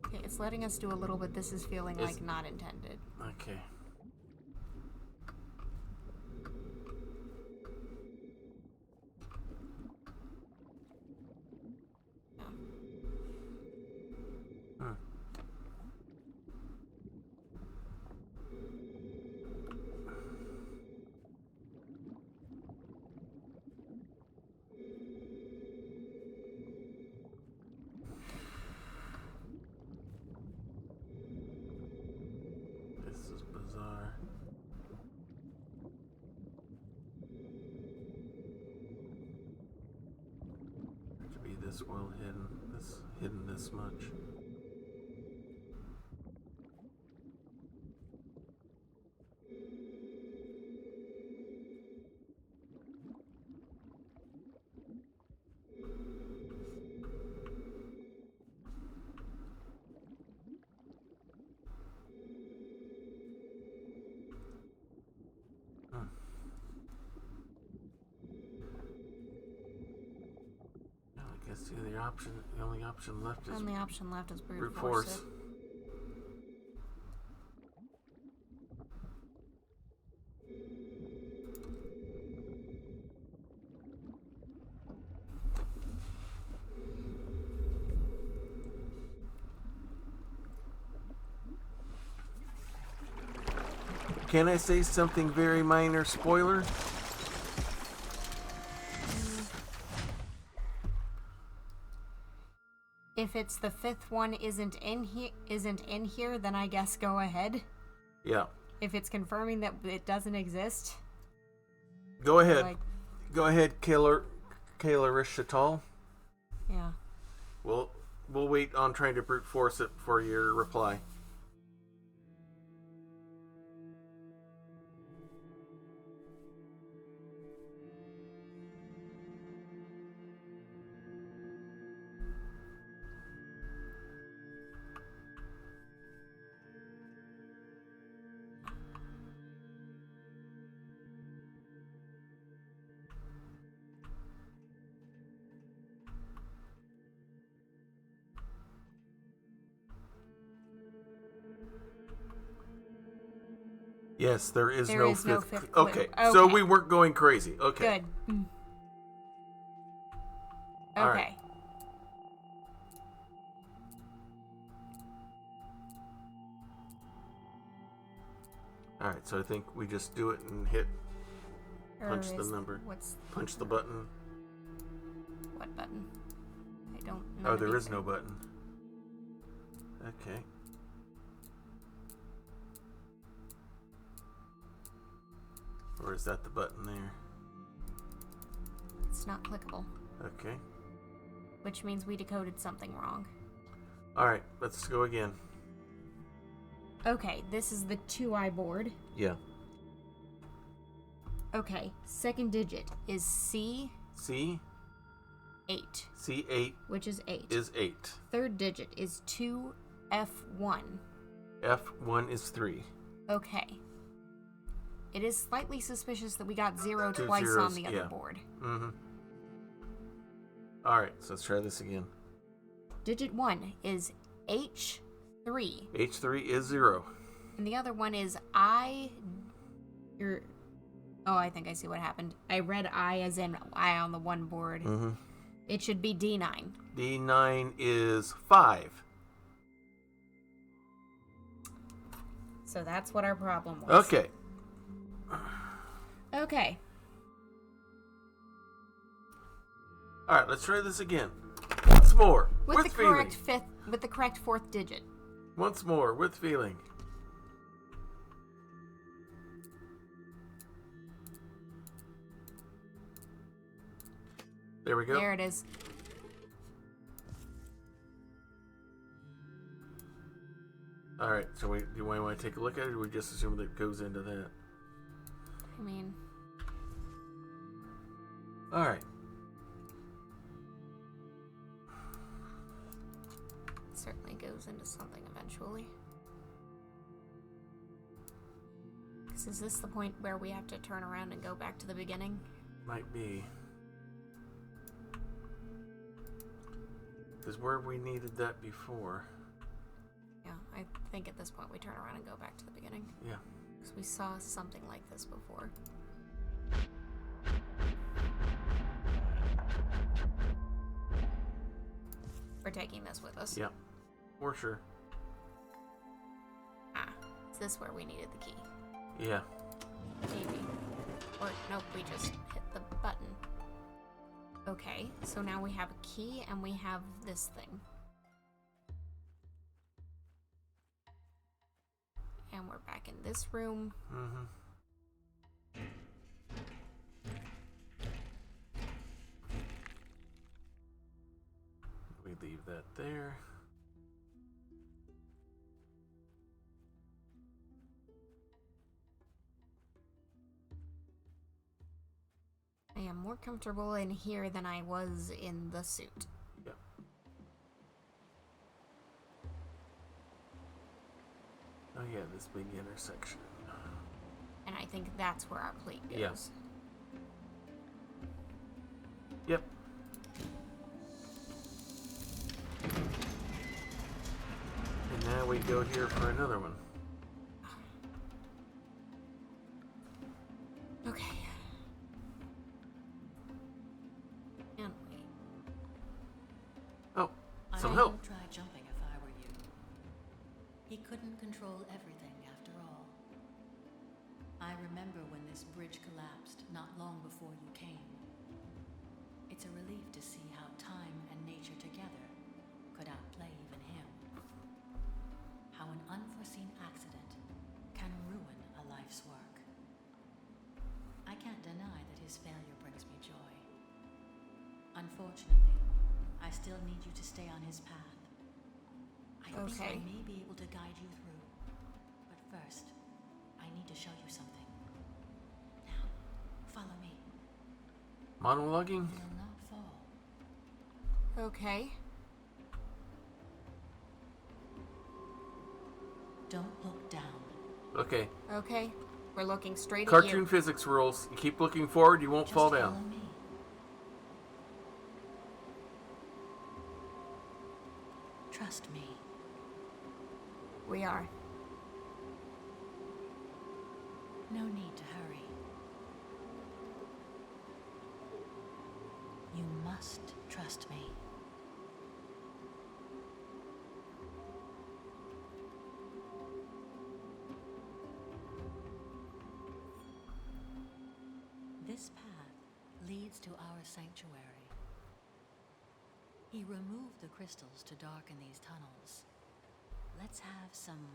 Okay, it's letting us do a little bit. This is feeling like not intended. Okay. Yeah. This is bizarre. To be this well hidden this much. I guess the only option left is Only option left is brute force. force. Can I say something very minor? Spoiler? If it's the 5th one isn't in here, then I guess go ahead. Yeah. If it's confirming that it doesn't exist. Go ahead. Like, Go ahead, Kayla Rishatal. yeah. We'll wait on trying to brute force it for your reply. Yes, there is no fifth clue. Okay, so we weren't going crazy. Okay. Good. All Okay. right. Alright, so I think we just do it and punch the number. Punch the button. What button? I don't know. Oh, there is no button. Okay. Or is that the button there? It's not clickable. Okay. Which means we decoded something wrong. Alright, let's go again. Okay, this is the 2-eye board. Yeah. Okay, second digit is C. C? 8. C8. Which is 8. Is 8. Third digit is 2F1. F1 is 3. Okay. It is slightly suspicious that we got 0 Two twice zeros, on the other board. Mm-hmm. Alright, so let's try this again. Digit 1 is H3. H3 is 0. And the other one is I... Oh, I think I see what happened. I read I as in I on the one board. Mm-hmm. It should be D9. D9 is 5. So that's what our problem was. Okay. Okay. Alright, let's try this again. Once more. With the feeling. correct fifth, with the correct fourth digit. Once more, with feeling. There we go. There it is. Alright, so do you want to take a look at it, or we just assume that it goes into that? I mean... Alright. It certainly goes into something eventually. Because is this the point where we have to turn around and go back to the beginning? Might be. Because where we needed that before. Yeah, I think at this point we turn around and go back to the beginning. Yeah. Because we saw something like this before. We're taking this with us. Yeah. For sure. Ah, is this where we needed the key? Yeah. Maybe. Or, nope, we just hit the button. Okay, so now we have a key and we have this thing. And we're back in this room. Mm-hmm. We leave that there. I am more comfortable in here than I was in the suit. Yeah. Oh yeah, this big intersection. And I think that's where our plate goes. Yeah. Yep. And now we go here for another one. Okay. And wait. Oh, some I help. wouldn't try jumping if I were you. He couldn't control everything after all. I remember when this bridge collapsed not long before you came. It's a relief to see how time and nature together could outplay even him. How an unforeseen accident can ruin a life's work. I can't deny that his failure brings me joy. Unfortunately, I still need you to stay on his path. I think I may be able to guide you through. But first, I need to show you something. Now, follow me. Monologuing? You'll not fall. Okay. Don't look down. Okay. Okay. We're looking straight at Cartoon you. physics rules. You keep looking forward, you won't Just fall follow down. me. Trust me. We are. No need to hurry. You must trust me. This path leads to our sanctuary. He removed the crystals to darken these tunnels. Let's have some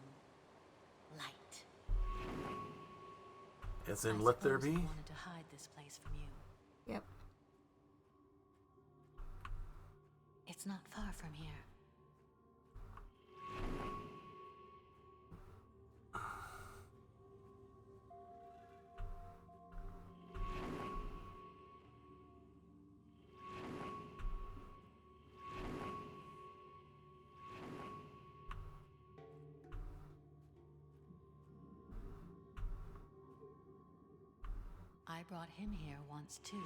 light. As in, I let there suppose be? he wanted to hide this place from you. Yep. It's not far from here. I brought him here once too.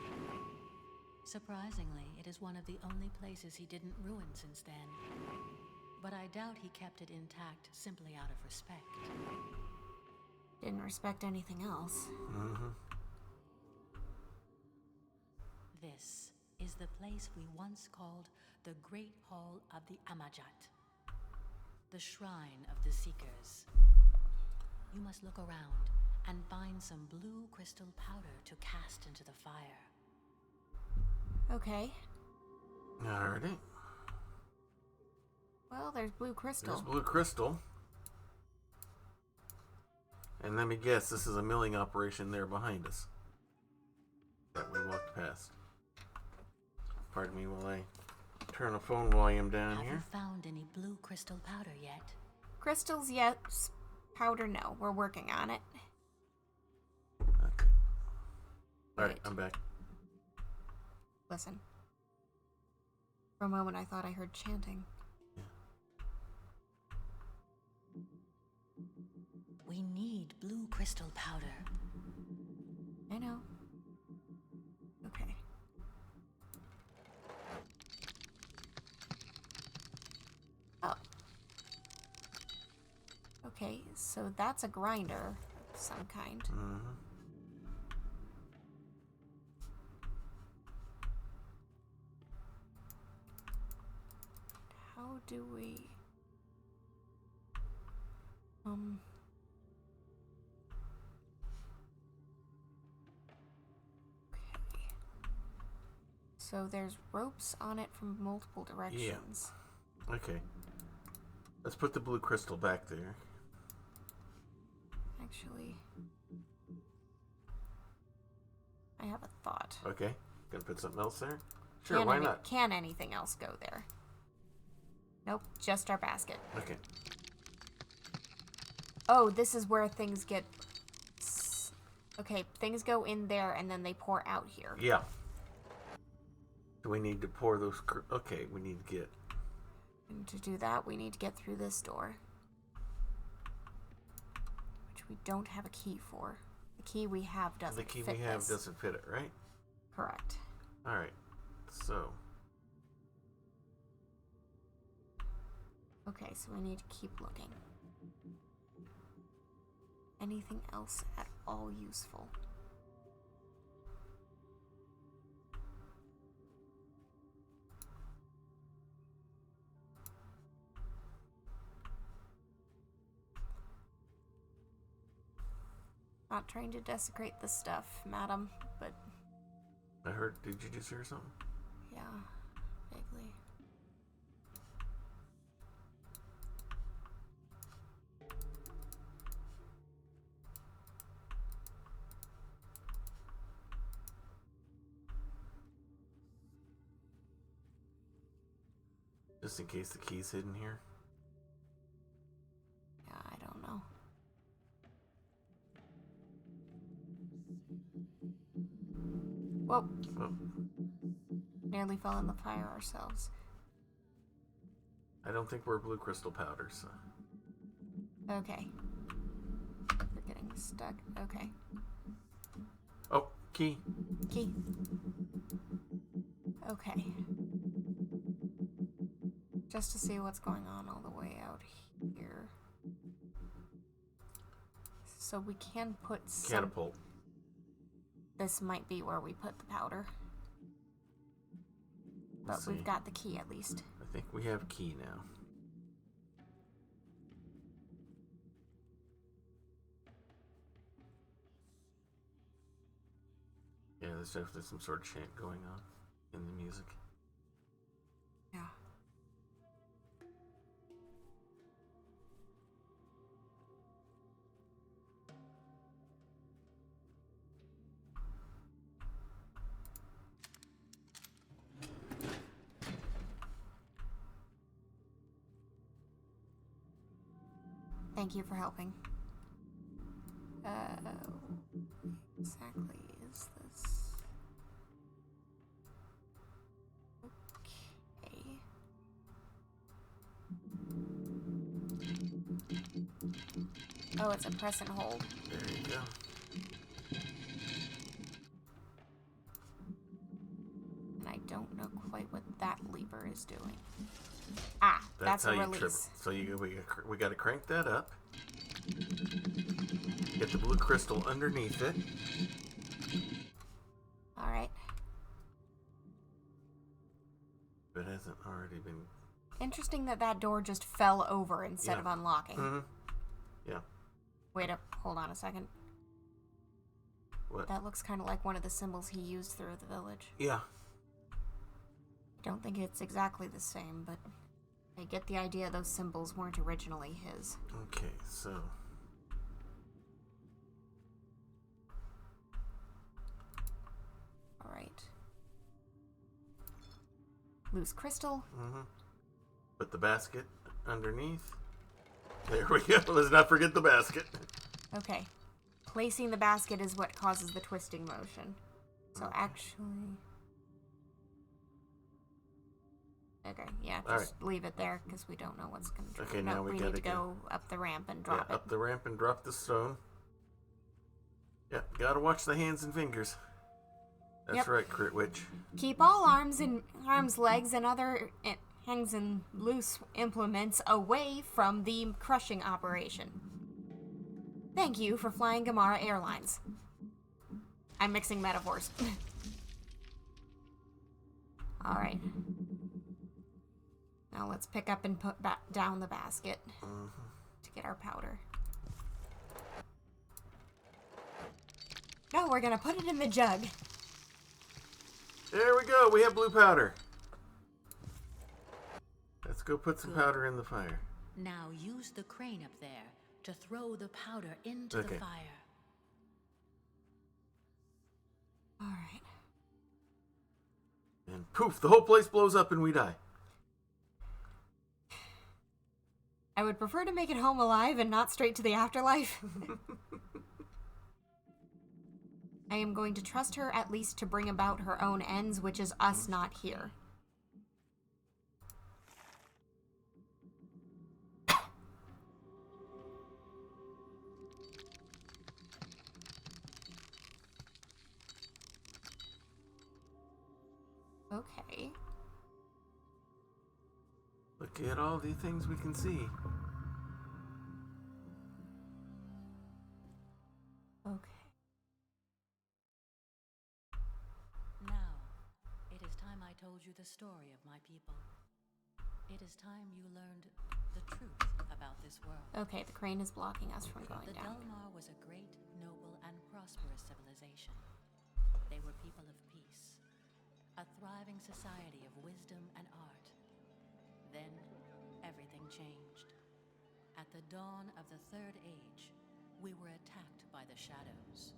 Surprisingly, it is one of the only places he didn't ruin since then. But I doubt he kept it intact simply out of respect. Didn't respect anything else. Mm-hmm. This is the place we once called the Great Hall of the Amajat, the Shrine of the Seekers. You must look around and find some blue crystal powder to cast into the fire. Okay. Alrighty. Well, there's blue crystal. There's blue crystal. And let me guess, this is a milling operation there behind us that we walked past. Pardon me while I turn the phone volume down Have here. you found any blue crystal powder yet? Crystals, yes. Powder, no. We're working on it. Okay. All right, Wait. I'm back. Listen. For a moment, I thought I heard chanting. We need blue crystal powder. I know. Okay. Oh. Okay, so that's a grinder of some kind. Mm-hmm. How do we... Okay. So there's ropes on it from multiple directions. Okay. Let's put the blue crystal back there. Actually, I have a thought. Okay. Gonna put something else there? Sure, why not? Can anything else go there? Nope, just our basket. Okay. Oh, this is where things get... Okay, things go in there and then they pour out here. Yeah. Do we need to pour those... Okay, we need to get... And to do that, we need to get through this door. Which we don't have a key for. The key we have doesn't fit The key we have this. doesn't fit it, right? Correct. Alright. So... Okay, so we need to keep looking. Anything else at all useful? Not trying to desecrate the stuff, madam, but I heard... Did you just hear something? yeah, vaguely. Just in case the key's hidden here. Yeah, I don't know. Whoa, Oh, nearly fell in the fire ourselves. I don't think we're blue crystal powder, so... Okay. We're getting stuck. Okay. Oh, key. Key. Okay. Just to see what's going on all the way out here. So we can put some... Catapult. This might be where we put the powder. But Let's we've see. got the key at least. I think we have key now. Yeah, there's definitely some sort of chant going on in the music. Yeah. Thank you for helping. Exactly is this? Okay. Oh, it's a press and hold. There you go. And I don't know quite what that lever is doing. Ah, that's how a you release. trip it. So we got to crank that up. Get the blue crystal underneath it. Alright. If it hasn't already been... Interesting that that door just fell over instead of unlocking. Mm-hmm. Yeah. Wait up, hold on a second. What? That looks kind of like one of the symbols he used through the village. Yeah. I don't think it's exactly the same, but I get the idea those symbols weren't originally his. Okay, so... Alright. Loose crystal. Mm-hmm. Put the basket underneath. There we go. Let's not forget the basket. Okay. Placing the basket is what causes the twisting motion. So actually... Okay, yeah, just leave it there, because we don't know what's going to Okay, now we need to go up the ramp and drop it. Up the ramp and drop the stone. Yeah, gotta watch the hands and fingers. That's right, Crit Witch. Keep all arms, legs, and other hangs and loose implements away from the crushing operation. Thank you for flying Gamara Airlines. I'm mixing metaphors. Alright. Now let's pick up and put back down the basket to get our powder. No, we're gonna put it in the jug. There we go. We have blue powder. Let's go put some powder in the fire. Now use the crane up there to throw the powder into the fire. Alright. And poof, the whole place blows up and we die. I would prefer to make it home alive and not straight to the afterlife. I am going to trust her at least to bring about her own ends, which is us not here. Okay. Look at all the things we can see. Okay. Now, it is time I told you the story of my people. It is time you learned the truth about this world. Okay, the crane is blocking us from going The down. Delmar was a great, noble, and prosperous civilization. They were people of peace, a thriving society of wisdom and art. Then, everything changed. At the dawn of the Third Age, we were attacked by the Shadows.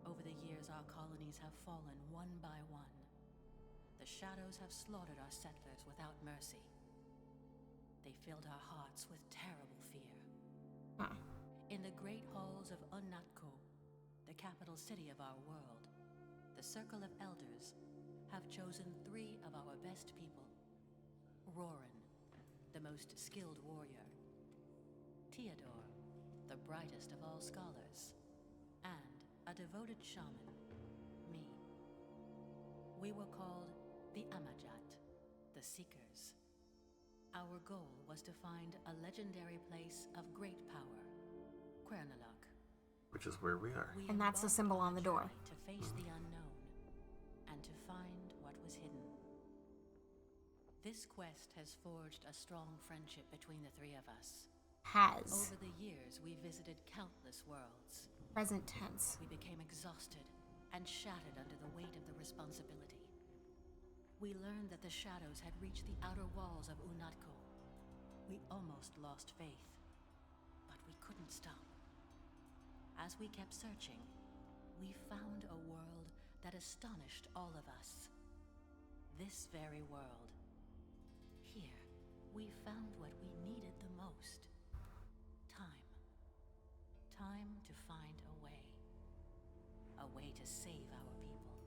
Over the years, our colonies have fallen one by one. The Shadows have slaughtered our settlers without mercy. They filled our hearts with terrible fear. In the great halls of Unnatko, the capital city of our world, the Circle of Elders have chosen 3 of our best people. Roran, the most skilled warrior. Theodore, the brightest of all scholars. And a devoted shaman, me. We were called the Amajat, the Seekers. Our goal was to find a legendary place of great power, Quern, which is where we are. And that's the symbol on the door. To face the unknown and to find what was hidden. This quest has forged a strong friendship between the 3 of us. Has. Over the years, we visited countless worlds. Present tense. We became exhausted and shattered under the weight of the responsibility. We learned that the Shadows had reached the outer walls of Unatko. We almost lost faith, but we couldn't stop. As we kept searching, we found a world that astonished all of us. This very world. Here, we found what we needed the most. Time. Time to find a way. A way to save our people.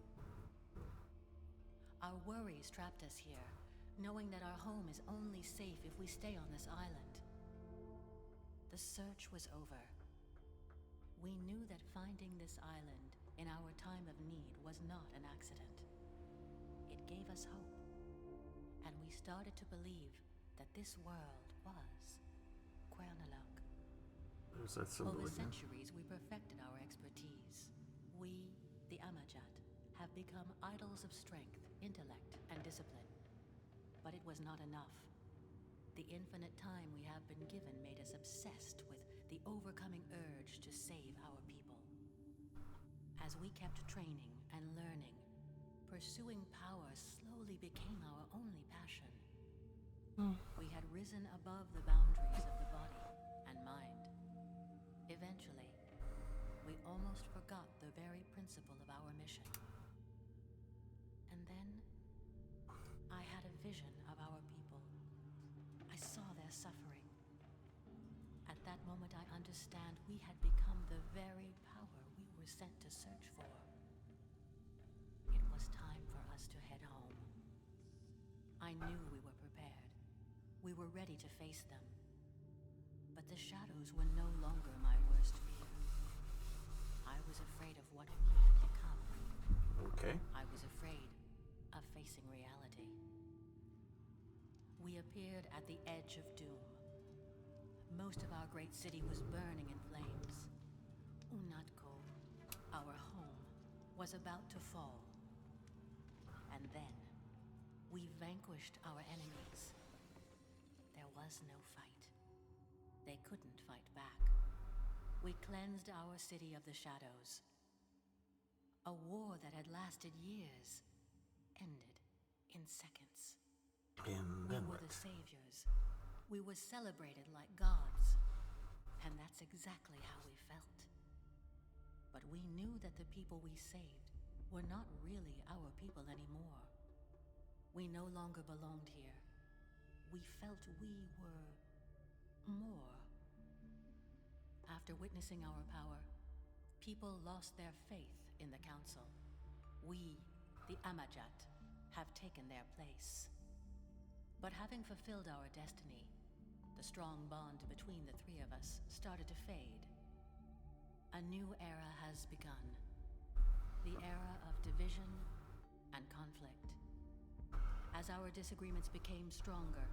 Our worries trapped us here, knowing that our home is only safe if we stay on this island. The search was over. We knew that finding this island in our time of need was not an accident. It gave us hope, and we started to believe that this world was Quernaluk. There's that symbol Over again. centuries, we perfected our expertise. We, the Amajat, have become idols of strength, intellect, and discipline. But it was not enough. The infinite time we have been given made us obsessed with the overcoming urge to save our people. As we kept training and learning, pursuing power slowly became our only passion. We had risen above the boundaries of the body and mind. Eventually, we almost forgot the very principle of our mission. And then, I had a vision of our people. I saw their suffering. At that moment, I understand we had become the very power we were sent to search for. It was time for us to head home. I knew we were prepared. We were ready to face them. But the shadows were no longer my worst fear. I was afraid of what we had become. Okay. I was afraid of facing reality. We appeared at the edge of doom. Most of our great city was burning in flames. Unatko, our home, was about to fall. And then, we vanquished our enemies. There was no fight. They couldn't fight back. We cleansed our city of the shadows. A war that had lasted years ended in seconds. And We then were what? the saviors. We were celebrated like gods. And that's exactly how we felt. But we knew that the people we saved were not really our people anymore. We no longer belonged here. We felt we were more. After witnessing our power, people lost their faith in the council. We, the Amajat, have taken their place. But having fulfilled our destiny, the strong bond between the three of us started to fade. A new era has begun. The era of division and conflict. As our disagreements became stronger,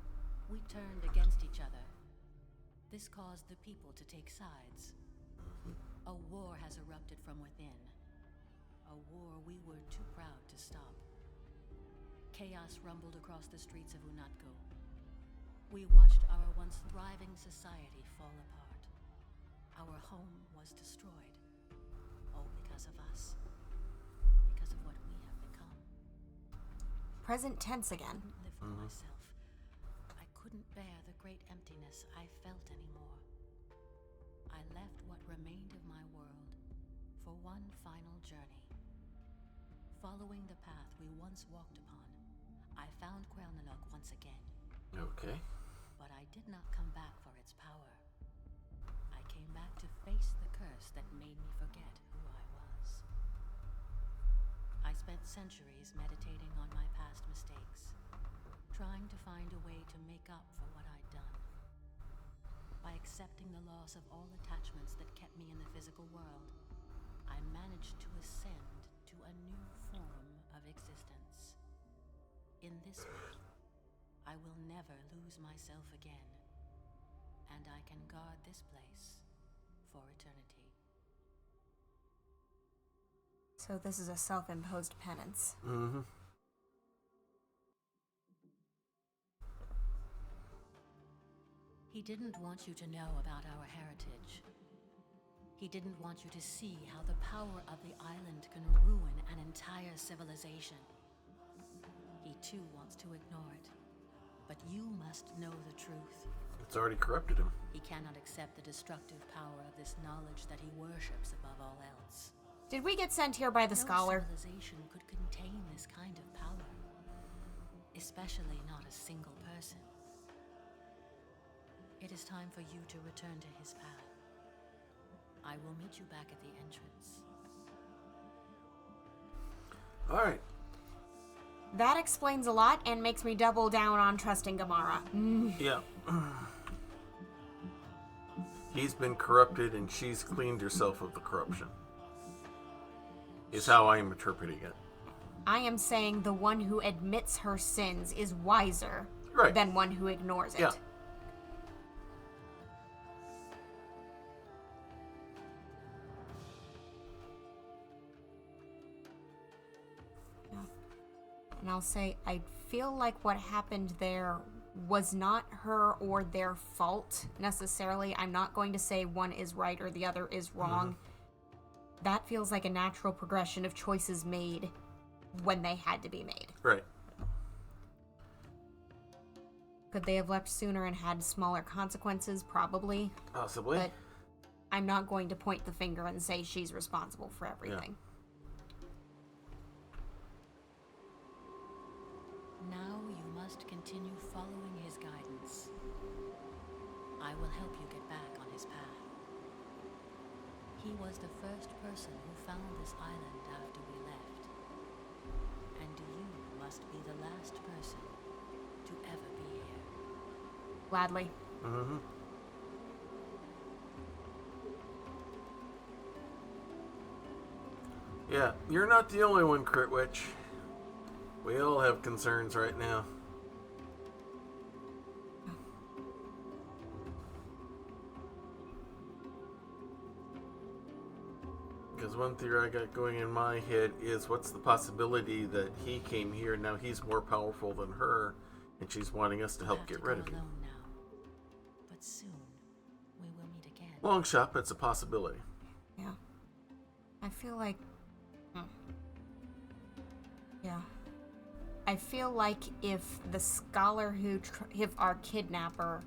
we turned against each other. This caused the people to take sides. A war has erupted from within. A war we were too proud to stop. Chaos rumbled across the streets of Unatko. We watched our once thriving society fall apart. Our home was destroyed. All because of us. Because of what we have become. Present tense again. I couldn't live for myself. I couldn't bear the great emptiness I felt anymore. I left what remained of my world for one final journey. Following the path we once walked upon, I found Quern once again. Okay. But I did not come back for its power. I came back to face the curse that made me forget who I was. I spent centuries meditating on my past mistakes, trying to find a way to make up for what I'd done. By accepting the loss of all attachments that kept me in the physical world, I managed to ascend to a new form of existence. In this way, I will never lose myself again, and I can guard this place for eternity. So this is a self-imposed penance. Mm-hmm. He didn't want you to know about our heritage. He didn't want you to see how the power of the island can ruin an entire civilization. He too wants to ignore it. But you must know the truth. It's already corrupted him. He cannot accept the destructive power of this knowledge that he worships above all else. Did we get sent here by the scholar? No civilization could contain this kind of power. Especially not a single person. It is time for you to return to his path. I will meet you back at the entrance. All right. That explains a lot and makes me double down on trusting Gamara. Yeah. He's been corrupted and she's cleaned herself of the corruption. Is how I am interpreting it. I am saying the one who admits her sins is wiser than one who ignores it. Yeah. And I'll say, I feel like what happened there was not her or their fault necessarily. I'm not going to say one is right or the other is wrong. That feels like a natural progression of choices made when they had to be made. Right. Could they have left sooner and had smaller consequences? Probably. Possibly. But I'm not going to point the finger and say she's responsible for everything. Now you must continue following his guidance. I will help you get back on his path. He was the first person who found this island after we left. And you must be the last person to ever be here. Gladly. Mm-hmm. Yeah, you're not the only one, Crit Witch. We all have concerns right now. Because one theory I got going in my head is, what's the possibility that he came here and now he's more powerful than her, and she's wanting us to help get rid of him? Alone now. But soon we will meet again. Long shot, but it's a possibility. Yeah. I feel like... Yeah. I feel like if the scholar if our kidnapper,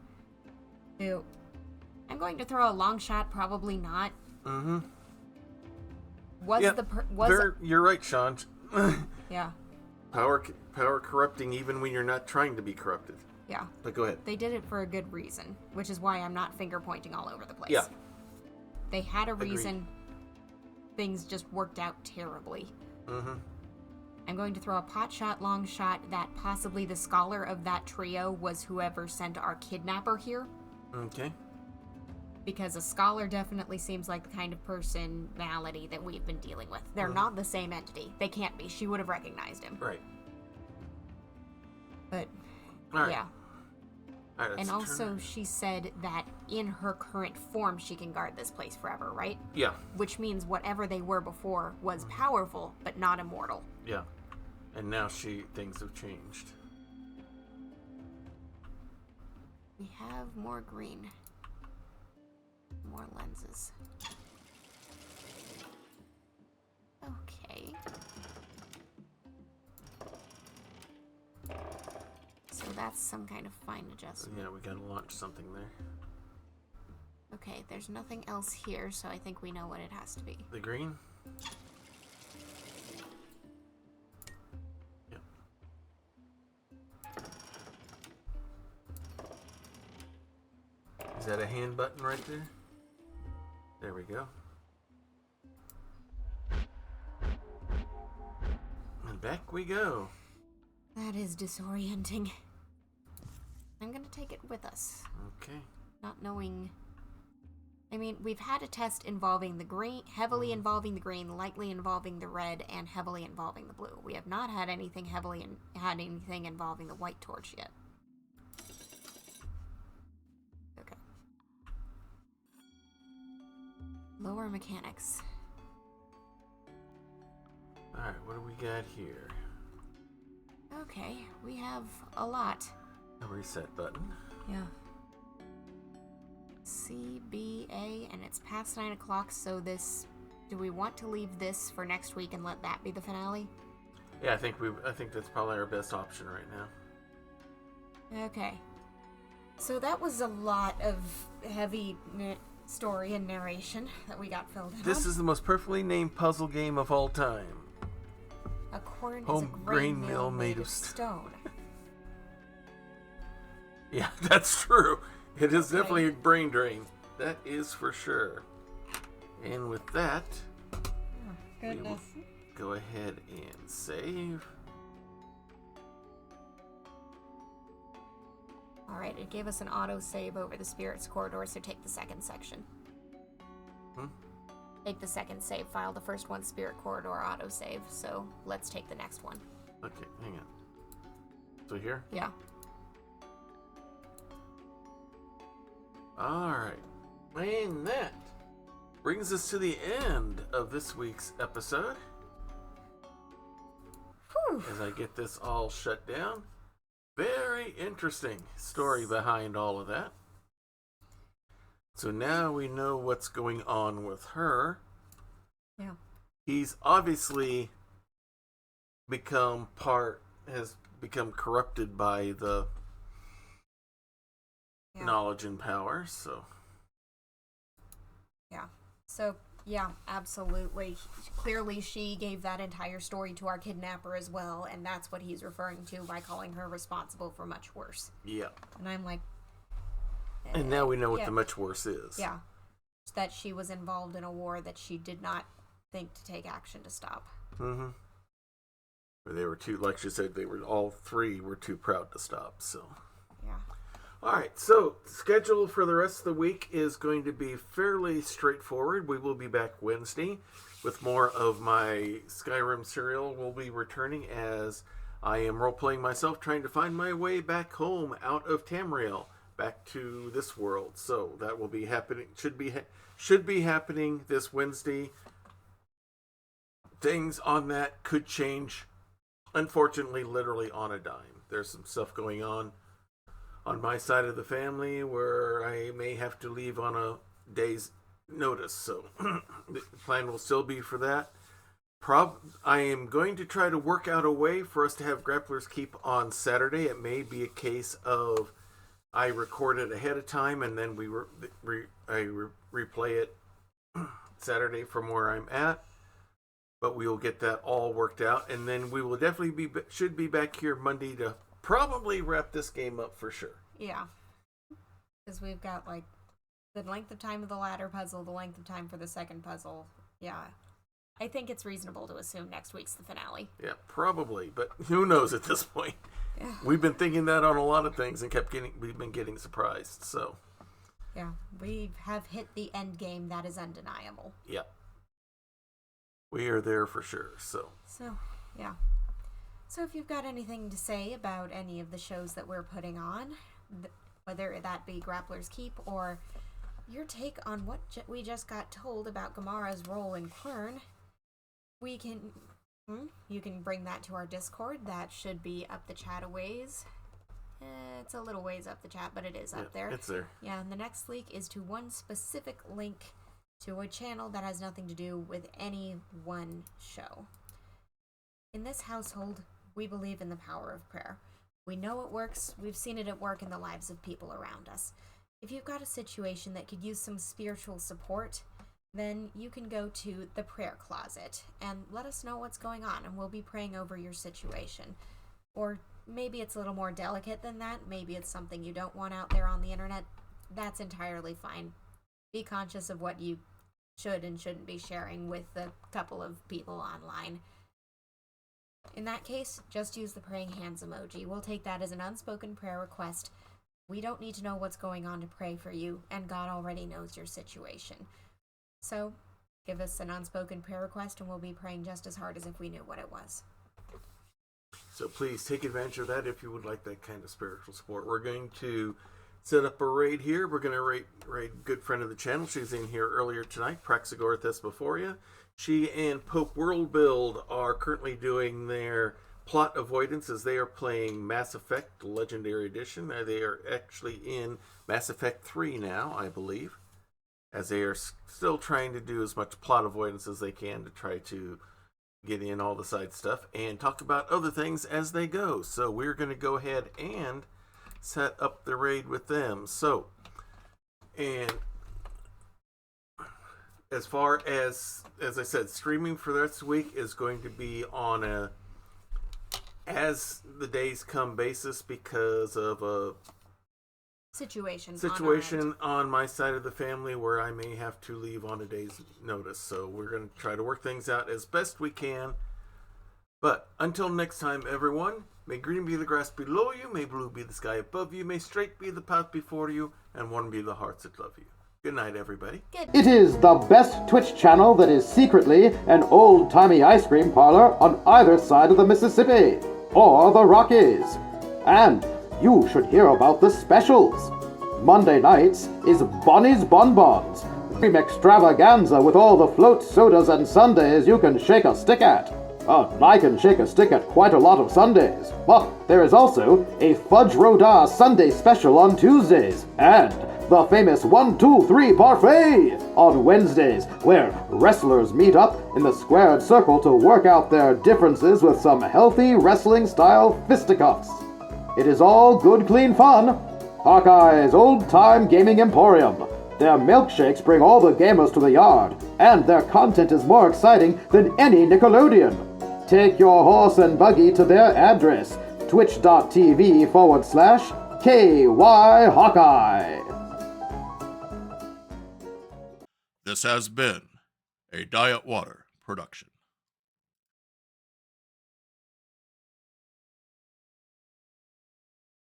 who... I'm going to throw a long shot, probably not. Mm-hmm. You're right, Sean. Yeah. Power corrupting even when you're not trying to be corrupted. Yeah. But go ahead. They did it for a good reason, which is why I'm not finger pointing all over the place. Yeah. They had a Agreed. reason. Things just worked out terribly. Mm-hmm. I'm going to throw a pot shot, long shot that possibly the scholar of that trio was whoever sent our kidnapper here. Okay. Because a scholar definitely seems like the kind of personality that we've been dealing with. They're not the same entity. They can't be. She would have recognized him. Right. But, All right. yeah. All right, And also, she said that in her current form, she can guard this place forever, right? Yeah. Which means whatever they were before was powerful, but not immortal. Yeah. And now things have changed. We have more green. More lenses. Okay. So that's some kind of fine adjustment. Yeah, we gotta launch something there. Okay, there's nothing else here, so I think we know what it has to be. The green? Yep. Is that a hand button right there? There we go. And back we go. That is disorienting. I'm gonna take it with us. Okay. Not knowing... I mean, we've had a test involving the green, heavily involving the green, lightly involving the red, and heavily involving the blue. We have not had anything anything involving the white torch yet. Okay. Lower mechanics. Alright, what do we got here? Okay, we have a lot. A reset button. Yeah. C, B, A, and it's past 9 o'clock, so this... Do we want to leave this for next week and let that be the finale? Yeah, I think that's probably our best option right now. Okay. So that was a lot of heavy story and narration that we got filled in. This is the most perfectly named puzzle game of all time. A Quern is Home a grain mill made made of of stone. Yeah, that's true. It is Okay. definitely a brain drain. That is for sure. And with that, we will go ahead and save. Alright, it gave us an auto-save over the Spirits Corridor, so take the second section. Take the second save file. The first one's Spirit Corridor auto-save, so let's take the next one. Okay, hang on. So here? Yeah. Alright. And that brings us to the end of this week's episode. Whew. As I get this all shut down. Very interesting story behind all of that. So now we know what's going on with her. Yeah. He's obviously has become corrupted by the knowledge and power, so. Yeah. So, yeah, absolutely. Clearly, she gave that entire story to our kidnapper as well, and that's what he's referring to by calling her responsible for much worse. Yeah. And I'm like... And now we know what the much worse is. Yeah. That she was involved in a war that she did not think to take action to stop. Mm-hmm. They were too, like she said, all three were too proud to stop, so. Yeah. All right, so schedule for the rest of the week is going to be fairly straightforward. We will be back Wednesday with more of my Skyrim serial. We'll be returning as I am role-playing myself, trying to find my way back home out of Tamriel, back to this world. So that will be happening, should be happening this Wednesday. Things on that could change, unfortunately, literally on a dime. There's some stuff going on my side of the family where I may have to leave on a day's notice. So the plan will still be for that. I am going to try to work out a way for us to have Grapplers Keep on Saturday. It may be a case of I record it ahead of time and then I replay it Saturday from where I'm at. But we will get that all worked out, and then we will definitely should be back here Monday to probably wrap this game up for sure. Yeah. Because we've got, like, the length of time of the ladder puzzle, the length of time for the second puzzle. Yeah. I think it's reasonable to assume next week's the finale. Yeah, probably, but who knows at this point. Yeah. We've been thinking that on a lot of things and we've been getting surprised, so. Yeah, we have hit the end game. That is undeniable. Yeah. We are there for sure, so. So, yeah. So if you've got anything to say about any of the shows that we're putting on, whether that be Grappler's Keep or your take on what we just got told about Gamara's role in Quern, you can bring that to our Discord. That should be up the chat a ways. It's a little ways up the chat, but it is up there. It's there. Yeah, and the next link is to one specific link to a channel that has nothing to do with any one show. In this household, we believe in the power of prayer. We know it works. We've seen it at work in the lives of people around us. If you've got a situation that could use some spiritual support, then you can go to the prayer closet and let us know what's going on, and we'll be praying over your situation. Or maybe it's a little more delicate than that. Maybe it's something you don't want out there on the internet. That's entirely fine. Be conscious of what you should and shouldn't be sharing with a couple of people online. In that case, just use the praying hands emoji. We'll take that as an unspoken prayer request. We don't need to know what's going on to pray for you, and God already knows your situation. So, give us an unspoken prayer request, and we'll be praying just as hard as if we knew what it was. So please take advantage of that if you would like that kind of spiritual support. We're going to set up a raid here. We're going to raid good friend of the channel. She's in here earlier tonight, Praxagorthus Bephoria. She and Pope Worldbuild are currently doing their plot avoidance as they are playing Mass Effect Legendary Edition. They are actually in Mass Effect 3 now, I believe, as they are still trying to do as much plot avoidance as they can to try to get in all the side stuff and talk about other things as they go. So we're going to go ahead and set up the raid with them. So, and as far as I said, streaming for the rest of the week is going to be on a as the days come basis because of a situation on my side of the family where I may have to leave on a day's notice. So we're going to try to work things out as best we can. But until next time, everyone, may green be the grass below you, may blue be the sky above you, may straight be the path before you, and one be the hearts that love you. Good night, everybody. It is the best Twitch channel that is secretly an old-timey ice cream parlor on either side of the Mississippi or the Rockies. And you should hear about the specials. Monday nights is Bonnie's Bonbons, cream extravaganza with all the float sodas and sundaes you can shake a stick at. I can shake a stick at quite a lot of Sundays. But there is also a Fudge Rodin Sunday special on Tuesdays, and the famous 1, 2, 3 parfait on Wednesdays, where wrestlers meet up in the squared circle to work out their differences with some healthy wrestling-style fisticuffs. It is all good, clean fun, Hawkeye's old-time gaming emporium. Their milkshakes bring all the gamers to the yard, and their content is more exciting than any Nickelodeon. Take your horse and buggy to their address, twitch.tv/KY Hawkeye. This has been a Diet Water production.